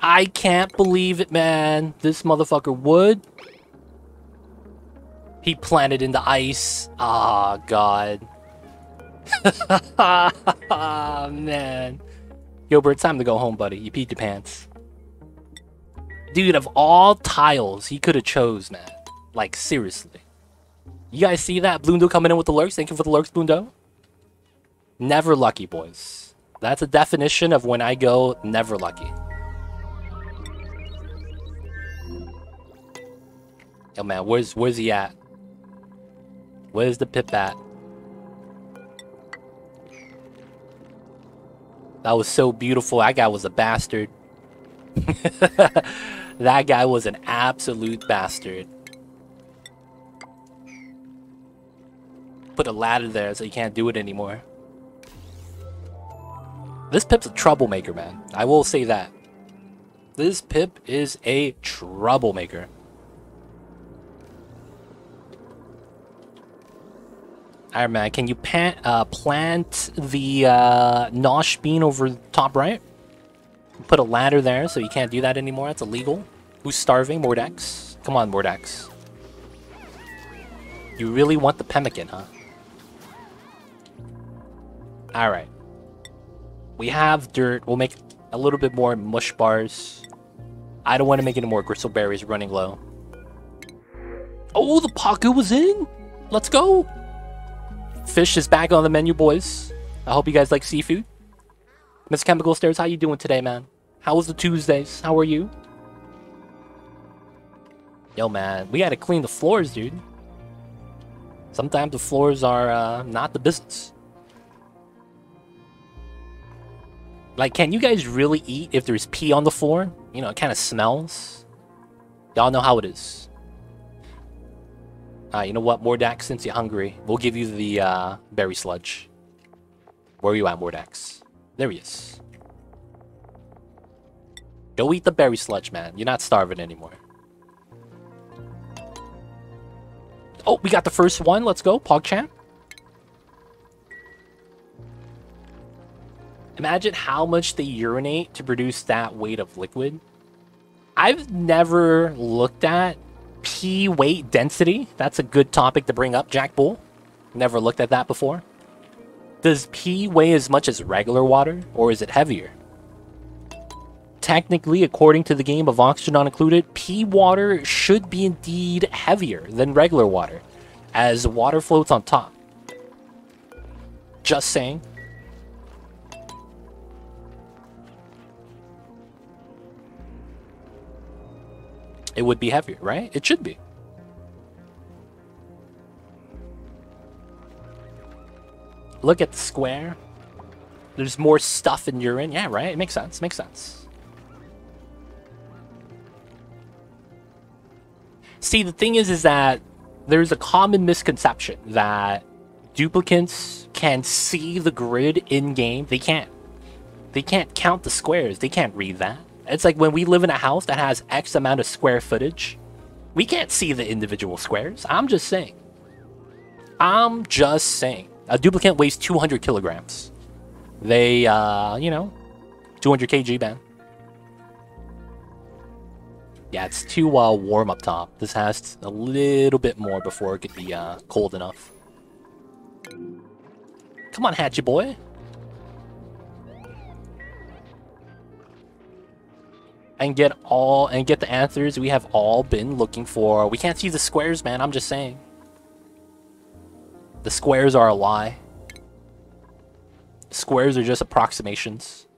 I can't believe it, man. This motherfucker would. He planted in the ice. Ah, oh, god. Man. Yo, bro, it's time to go home, buddy. You peed your pants. Dude, of all tiles he could have chose, man. Like, seriously. You guys see that? Blundo coming in with the lurks. Thank you for the lurks, Blundo. Never lucky, boys. That's a definition of when I go never lucky. Yo, man, where's he at? Where's the Pip at? That was so beautiful. That guy was a bastard. That guy was an absolute bastard. Put a ladder there so you can't do it anymore. This Pip's a troublemaker, man. I will say that. This Pip is a troublemaker. Alright, man. Can you plant the nosh bean over top right? Put a ladder there so you can't do that anymore. That's illegal. Who's starving? Mordax? Come on, Mordax. You really want the pemmican, huh? Alright. We have dirt. We'll make a little bit more mush bars. I don't want to make any more gristleberries running low. Oh, the Paku was in! Let's go! Fish is back on the menu, boys. I hope you guys like seafood. Miss Chemical Stairs, how you doing today, man? How was the Tuesdays? How are you? Yo, man, we gotta clean the floors, dude. Sometimes the floors are not the business. Like, can you guys really eat if there's pee on the floor? You know, it kind of smells. Y'all know how it is. You know what, Mordax, since you're hungry, we'll give you the berry sludge. Where are you at, Mordax? There he is. Go eat the berry sludge, man. You're not starving anymore. Oh, we got the first one. Let's go, PogChamp. Imagine how much they urinate to produce that weight of liquid. I've never looked at pee weight density. That's a good topic to bring up, Jack Bull. Never looked at that before. Does pee weigh as much as regular water, or is it heavier? Technically, according to the game of Oxygen Not Included, pee water should be indeed heavier than regular water, as water floats on top. Just saying. It would be heavier, right? It should be. Look at the square. There's more stuff in urine. Yeah, right? It makes sense. Makes sense. See, the thing is that there's a common misconception that duplicants can see the grid in-game. They can't. They can't count the squares. They can't read that. It's like when we live in a house that has X amount of square footage, we can't see the individual squares. I'm just saying. I'm just saying. A duplicant weighs 200 kilograms. They, you know, 200 kg, man. Yeah, it's too warm up top. This has a little bit more before it could be cold enough. Come on, Hatchet boy. And get the answers we have all been looking for. We can't see the squares, man. I'm just saying. The squares are a lie. Squares are just approximations.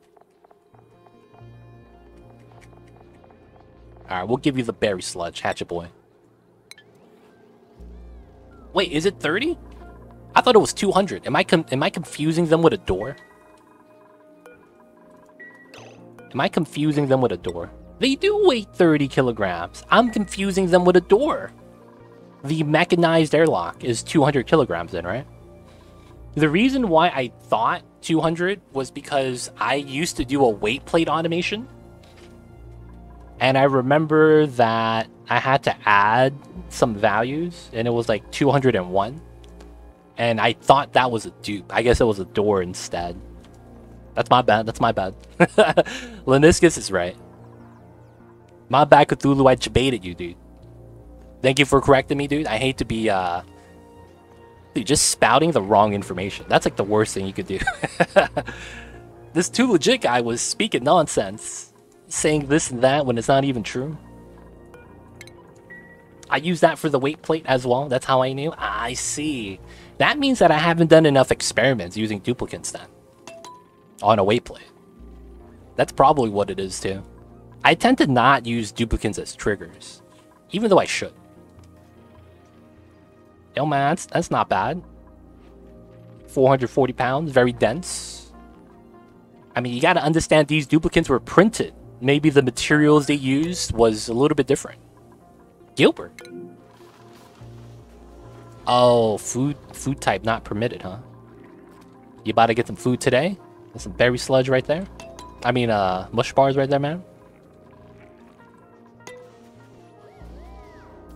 Alright, we'll give you the berry sludge, Hatchet boy. Wait, is it 30? I thought it was 200. Am I confusing them with a door? Am I confusing them with a door? They do weigh 30 kilograms. I'm confusing them with a door. The mechanized airlock is 200 kilograms then, right? The reason why I thought 200 was because I used to do a weight plate automation. And I remember that I had to add some values, and it was like 201. And I thought that was a dupe. I guess it was a door instead. That's my bad. That's my bad. Leniscus is right. My bad, Cthulhu. I debated you, dude. Thank you for correcting me, dude. I hate to be, dude, just spouting the wrong information. That's like the worst thing you could do. This too legit guy was speaking nonsense. Saying this and that when it's not even true. I use that for the weight plate as well. That's how I knew. I see. That means that I haven't done enough experiments using duplicates then. On a weight plate. That's probably what it is too. I tend to not use duplicates as triggers. Even though I should. Yo man, that's not bad. 440 pounds, very dense. I mean, you gotta understand these duplicates were printed. Maybe the materials they used was a little bit different. Gilbert. Oh, food type not permitted, huh? You about to get some food today? There's some berry sludge right there. I mean, mush bars right there, man.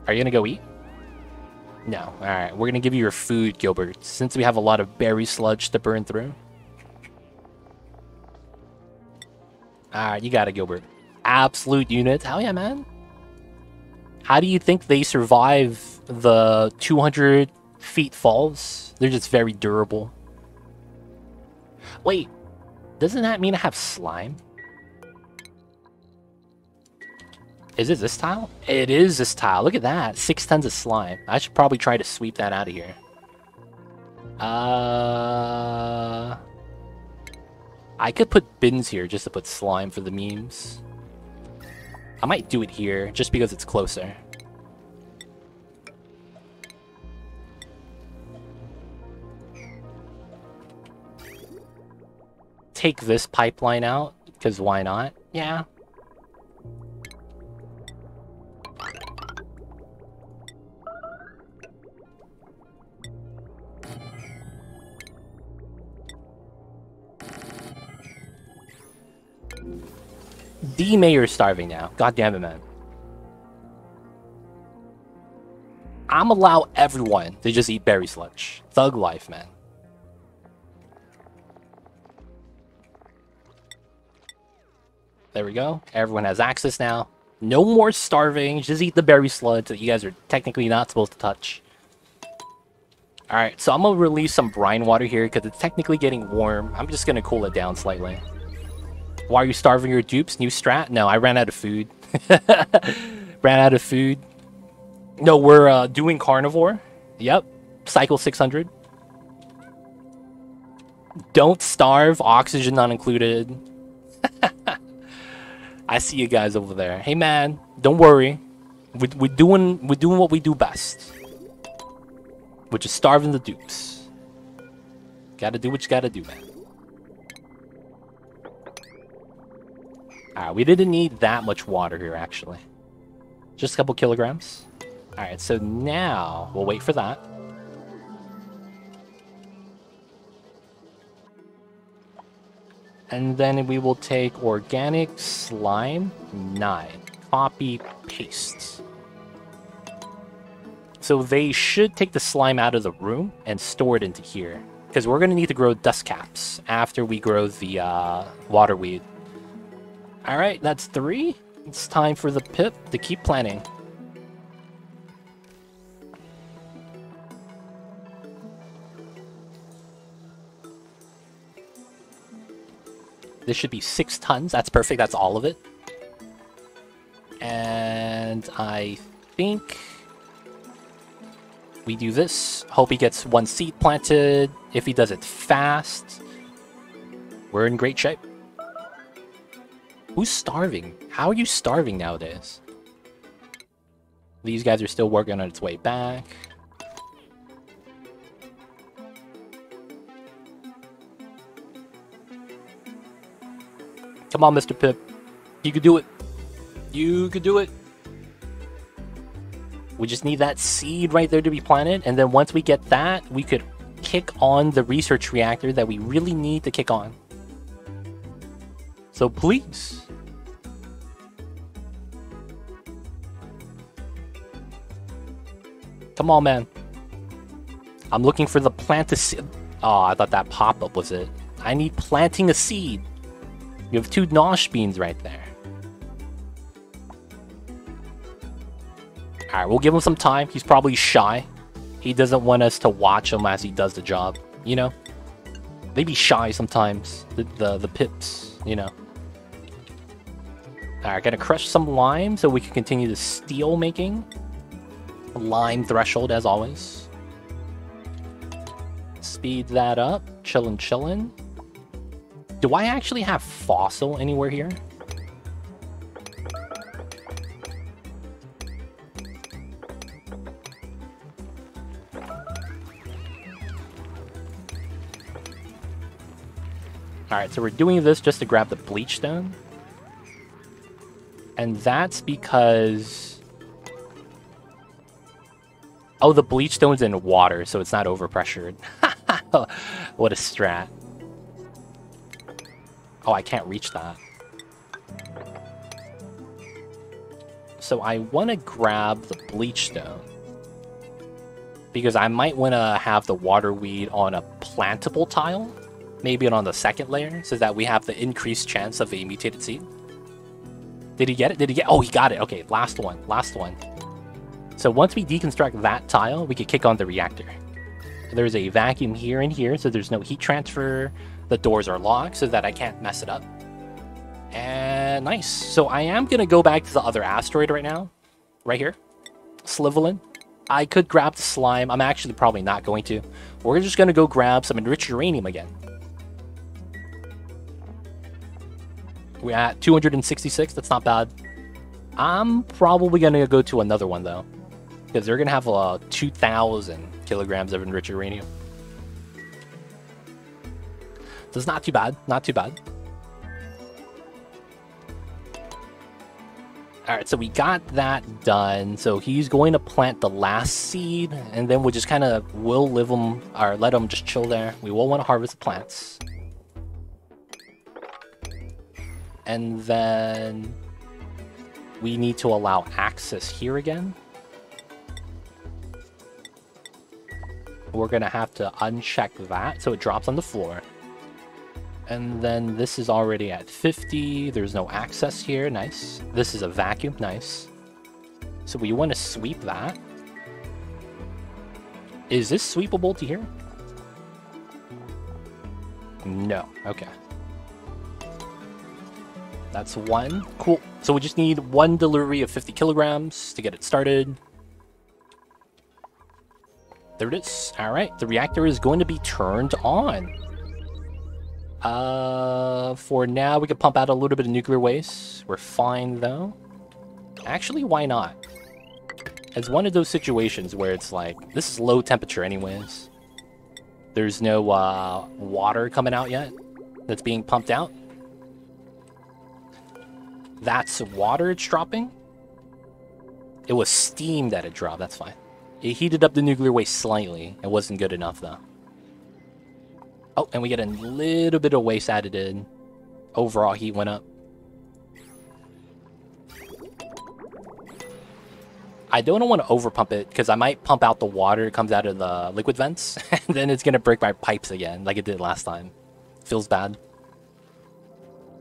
Are you gonna go eat? No. Alright, we're gonna give you your food, Gilbert, since we have a lot of berry sludge to burn through. Alright, you got it, Gilbert. Absolute units. Hell yeah, man. How do you think they survive the 200 feet falls? They're just very durable. Wait, doesn't that mean I have slime? Is it this tile? It is this tile. Look at that. 6 tons of slime. I should probably try to sweep that out of here. I could put bins here just to put slime for the memes. I might do it here just because it's closer. Take this pipeline out, because why not? Yeah. The mayor's starving now. God damn it, man. I'm allow everyone to just eat berry sludge. Thug life, man. There we go. Everyone has access now. No more starving. Just eat the berry sludge that you guys are technically not supposed to touch. Alright, so I'm going to release some brine water here because it's technically getting warm. I'm just going to cool it down slightly. Why are you starving your dupes? New strat? No, I ran out of food. Ran out of food. No, we're doing carnivore. Yep. Cycle 600. Don't starve. Oxygen not included. I see you guys over there. Hey, man. Don't worry. We're doing what we do best, which is starving the dupes. Gotta do what you gotta do, man. Alright, we didn't need that much water here, actually. Just a couple kilograms. Alright, so now we'll wait for that. And then we will take organic slime 9. Copy, paste. So they should take the slime out of the room and store it into here. Because we're going to need to grow dust caps after we grow the waterweed. Alright, that's 3. It's time for the pip to keep planting. This should be 6 tons. That's perfect. That's all of it. And I think we do this. Hope he gets 1 seed planted. If he does it fast, we're in great shape. Who's starving? How are you starving nowadays? These guys are still working on its way back. Come on, Mr. Pip. You could do it. You could do it. We just need that seed right there to be planted, and then once we get that, we could kick on the research reactor that we really need to kick on. So please. Come on, man. I'm looking for the plant a seed. Oh, I thought that pop-up was it. I need planting a seed. You have 2 nosh beans right there. Alright, we'll give him some time. He's probably shy. He doesn't want us to watch him as he does the job, you know? They be shy sometimes, the pips, you know? Alright, gotta crush some lime so we can continue the steel making. Lime threshold, as always. Speed that up. Chillin'. Do I actually have fossil anywhere here? Alright, so we're doing this just to grab the bleach stone. And that's because... oh, the bleach stone's in water, so it's not overpressured. What a strat. Oh, I can't reach that. So I want to grab the bleach stone. Because I might want to have the waterweed on a plantable tile. Maybe on the second layer, so that we have the increased chance of a mutated seed. Did he get it? Did he get... oh, he got it. Okay, last one. Last one. So once we deconstruct that tile, we could kick on the reactor. There's a vacuum here and here, so there's no heat transfer. The doors are locked, so that I can't mess it up. And nice. So I am going to go back to the other asteroid right now. Right here. Slivelin. I could grab the slime. I'm actually probably not going to. We're just going to go grab some enriched uranium again. We're at 266. That's not bad. I'm probably going to go to another one, though. Because they're going to have 2,000 kilograms of enriched uranium. So it's not too bad. Not too bad. Alright, so we got that done. So he's going to plant the last seed. And then we'll just kind of will live him, or let him just chill there. We will want to harvest the plants. And then we need to allow access here again. We're going to have to uncheck that so it drops on the floor. And then this is already at 50. There's no access here. Nice. This is a vacuum. Nice. So we want to sweep that. Is this sweepable to here? No. Okay. That's one. Cool. So we just need one delivery of 50 kilograms to get it started. There it is. All right. The reactor is going to be turned on. For now, we could pump out a little bit of nuclear waste. We're fine, though. Actually, why not? It's one of those situations where it's like, this is low temperature anyways. There's no water coming out yet that's being pumped out. That's water it's dropping. It was steam that it dropped, that's fine. It heated up the nuclear waste slightly. It wasn't good enough though. Oh, and we get a little bit of waste added in. Overall heat went up. I don't want to overpump it because I might pump out the water that comes out of the liquid vents and then it's going to break my pipes again like it did last time. Feels bad.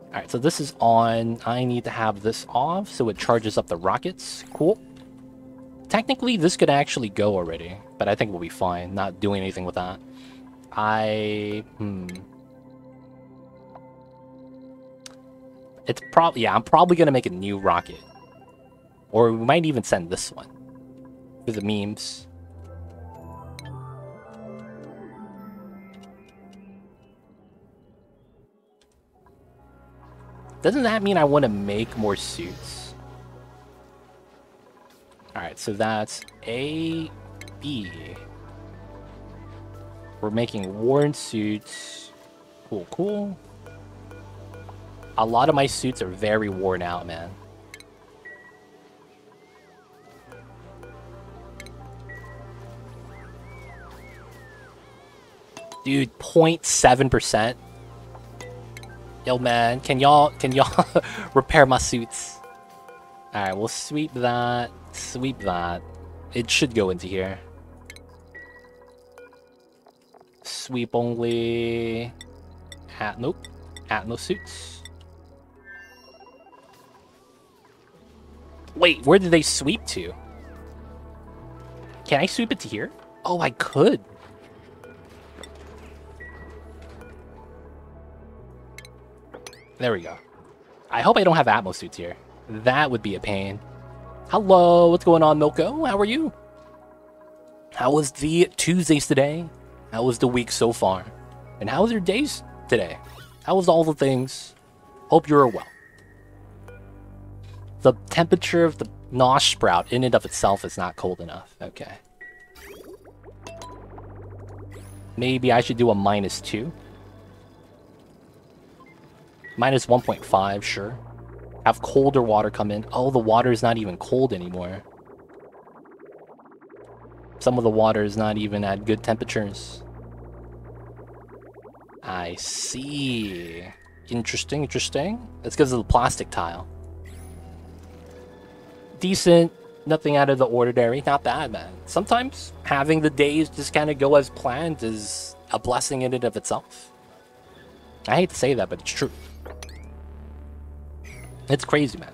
Alright, so this is on. I need to have this off so it charges up the rockets. Cool. Technically, this could actually go already, but I think we'll be fine not doing anything with that. It's probably, yeah, I'm probably going to make a new rocket. Or we might even send this one for the memes. Doesn't that mean I want to make more suits? Alright, so that's A, B. We're making worn suits. Cool, cool. A lot of my suits are very worn out, man. Dude, 0.7%. Yo, man, can y'all repair my suits? Alright, we'll sweep that. Sweep that. It should go into here. Sweep only. Nope. Atmos suits. Wait, where did they sweep to? Can I sweep it to here? Oh, I could. There we go. I hope I don't have Atmos suits here. That would be a pain. Hello, what's going on, Milko? How are you? How was the Tuesdays today? How was the week so far? And how was your days today? How was all the things? Hope you're well. The temperature of the Nosh sprout in and of itself is not cold enough. Okay. Maybe I should do a -2. -1.5, sure. Have colder water come in. Oh, the water is not even cold anymore. Some of the water is not even at good temperatures. I see. Interesting, interesting. That's because of the plastic tile. Decent. Nothing out of the ordinary. Not bad, man. Sometimes having the days just kind of go as planned is a blessing in and of itself. I hate to say that, but it's true. It's crazy, man.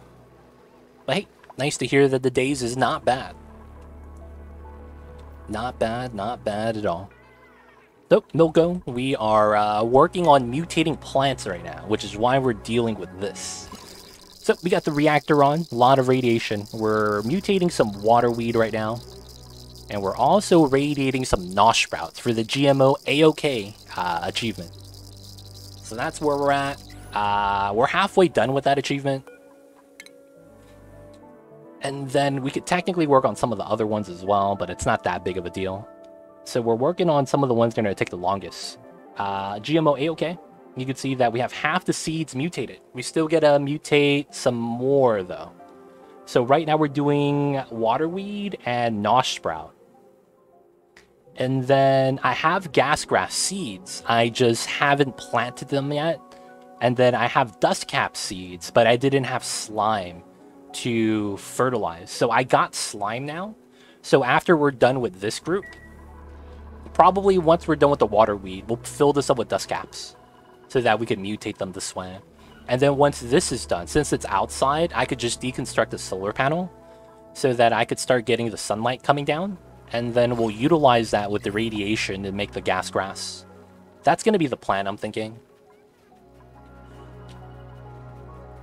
But hey, nice to hear that the days is not bad. Not bad, not bad at all. So, Milko, we are working on mutating plants right now, which is why we're dealing with this. So, we got the reactor on, a lot of radiation. We're mutating some waterweed right now. And we're also radiating some Nosh sprouts for the GMO AOK achievement. So that's where we're at. We're halfway done with that achievement. And then we could technically work on some of the other ones as well, but it's not that big of a deal. So we're working on some of the ones that are going to take the longest. GMO A-OK. You can see that we have half the seeds mutated. We still get to mutate some more, though. So right now we're doing waterweed and Nosh sprout. And then I have gas grass seeds. I just haven't planted them yet. And then I have dust cap seeds, but I didn't have slime to fertilize. So I got slime now. So after we're done with this group, probably once we're done with the waterweed, we'll fill this up with dust caps so that we can mutate them this way. And then once this is done, since it's outside, I could just deconstruct a solar panel so that I could start getting the sunlight coming down. And then we'll utilize that with the radiation to make the gas grass. That's going to be the plan, I'm thinking.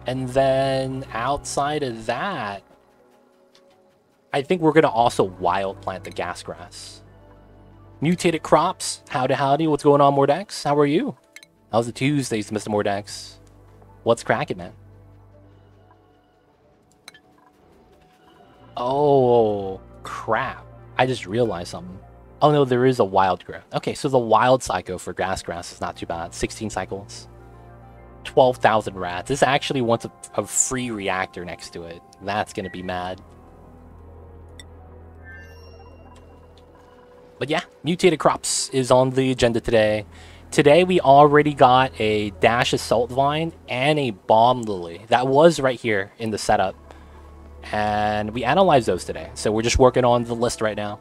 And then outside of that, I think we're going to also wild plant the gas grass. Mutated crops. Howdy, howdy. What's going on, Mordex? How are you? How's the Tuesdays, Mr. Mordex? What's cracking, man? Oh, Crap. I just realized something. Oh no, there is a wild growth. Okay, so the wild cycle for grass is not too bad. 16 cycles. 12,000 rats. This actually wants a free reactor next to it. That's gonna be mad. But yeah, mutated crops is on the agenda today. Today we already got a dash assault vine and a bomb lily. That was right here in the setup. And we analyzed those today. So we're just working on the list right now.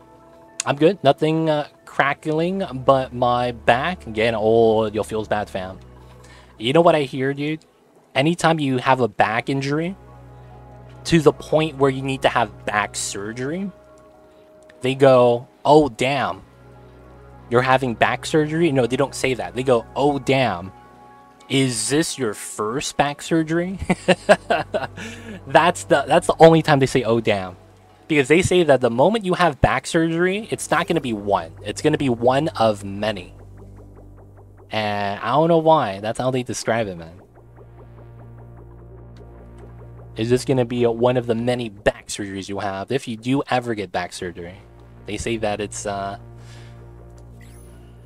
I'm good. Nothing crackling, but my back, again, old, you'll feels bad, fam. You know what I hear, dude? Anytime you have a back injury, to the point where you need to have back surgery, they go, oh, damn. You're having back surgery? No, they don't say that. They go, oh, damn. Is this your first back surgery? That's the only time they say, oh, damn. Because they say that the moment you have back surgery, it's not going to be one. It's going to be one of many. And I don't know why. That's how they describe it, man. Is this going to be one of the many back surgeries you have if you do ever get back surgery? They say that it's...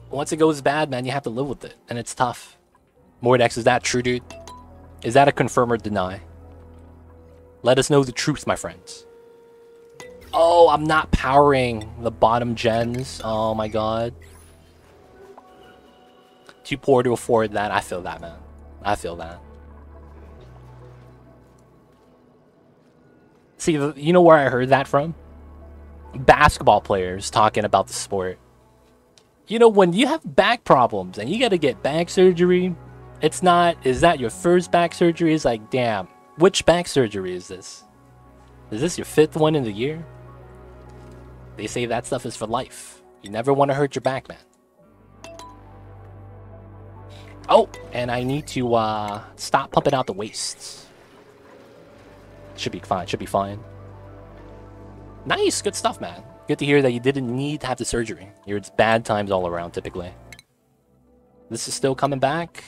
once it goes bad, man, you have to live with it. And it's tough. Mordex, is that true, dude? Is that a confirm or deny? Let us know the truth, my friends. Oh, I'm not powering the bottom gens. Oh my god. Too poor to afford that. I feel that, man. I feel that. See, you know where I heard that from? Basketball players talking about the sport. You know, when you have back problems and you gotta get back surgery, it's not, is that your first back surgery? It's like, damn, which back surgery is this? Is this your 5th one in the year? They say that stuff is for life. You never want to hurt your back, man. Oh, and I need to stop pumping out the wastes. Should be fine, should be fine. Nice, good stuff, man. Good to hear that you didn't need to have the surgery. It's bad times all around, typically. This is still coming back.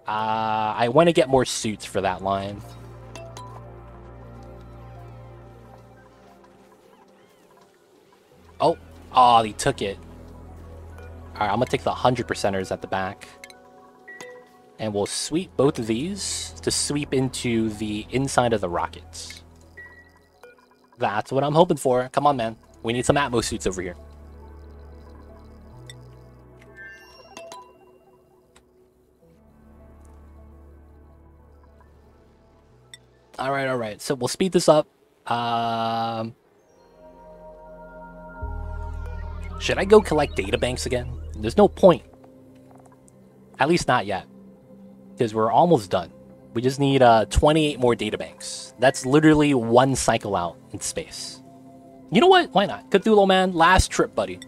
I want to get more suits for that line. Oh, he took it. Alright, I'm going to take the 100%ers at the back. And we'll sweep both of these to sweep into the inside of the rockets. That's what I'm hoping for. Come on, man. We need some Atmos suits over here. Alright. So we'll speed this up. Should I go collect data banks again? There's no point. At least not yet. Because we're almost done. We just need 28 more data banks. That's literally one cycle out in space. You know what? Why not? Cthulhu, man. Last trip, buddy.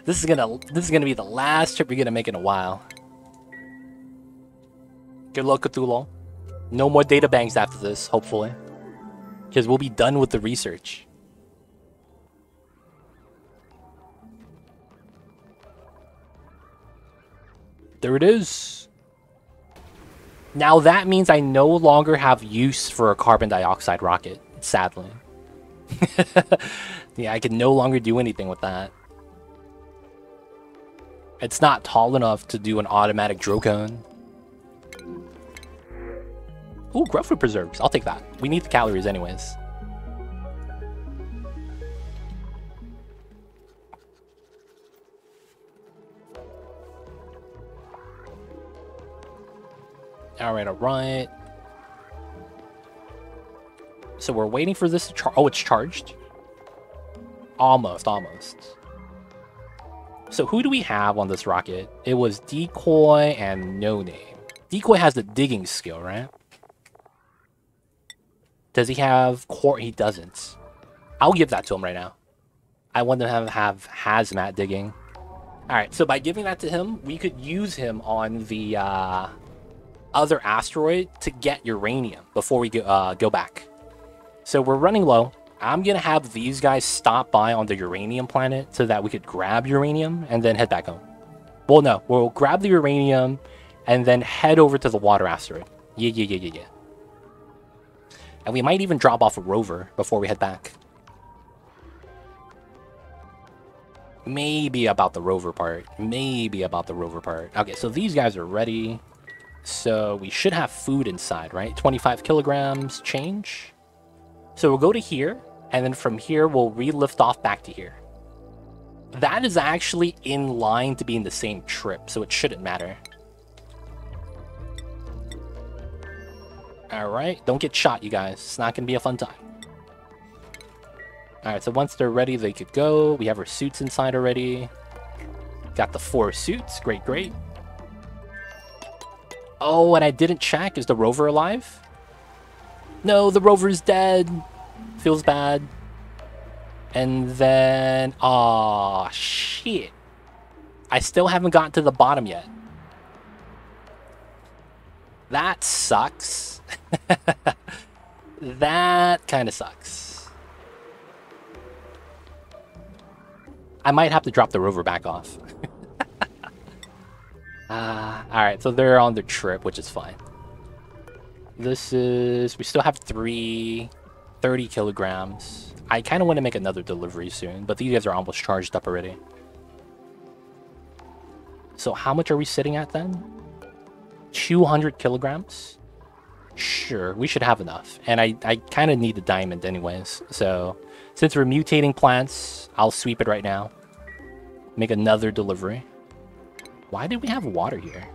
This is gonna be the last trip you're gonna make in a while. Good luck, Cthulhu. No more data banks after this, hopefully. Because we'll be done with the research. There it is. Now that means I no longer have use for a carbon dioxide rocket, sadly. Yeah, I can no longer do anything with that. It's not tall enough to do an automatic drocone. Ooh, growth food preserves. I'll take that. We need the calories anyways. Alright. So we're waiting for this to charge. Oh, it's charged? Almost. So who do we have on this rocket? It was Decoy and No Name. Decoy has the digging skill, right? Does he have core? He doesn't. I'll give that to him right now. I want to have hazmat digging. Alright, so by giving that to him, we could use him on the other asteroid to get uranium before we go back. So we're running low. I'm gonna have these guys stop by on the uranium planet so that we could grab uranium and then head back home. Well, no, we'll grab the uranium and then head over to the water asteroid. Yeah. And we might even drop off a rover before we head back. Maybe about the rover part. Maybe about the rover part. Okay, so these guys are ready. So we should have food inside, right? 25 kilograms change. So we'll go to here, and then from here, we'll re-lift off back to here. That is actually in line to be in the same trip, so it shouldn't matter. Alright, don't get shot, you guys. It's not going to be a fun time. Alright, so once they're ready, they could go. We have our suits inside already. Got the 4 suits. Great, great. Oh, and I didn't check. Is the rover alive? No, the rover's dead. Feels bad. And then... Aw, shit. I still haven't gotten to the bottom yet. That sucks. That kind of sucks. I might have to drop the rover back off. Alright, so they're on their trip, which is fine. This is... We still have 30 kilograms. I kind of want to make another delivery soon, but these guys are almost charged up already. So how much are we sitting at then? 200 kilograms? Sure, we should have enough. And I kind of need the diamond anyways. So since we're mutating plants, I'll sweep it right now. Make another delivery. Why did we have water here?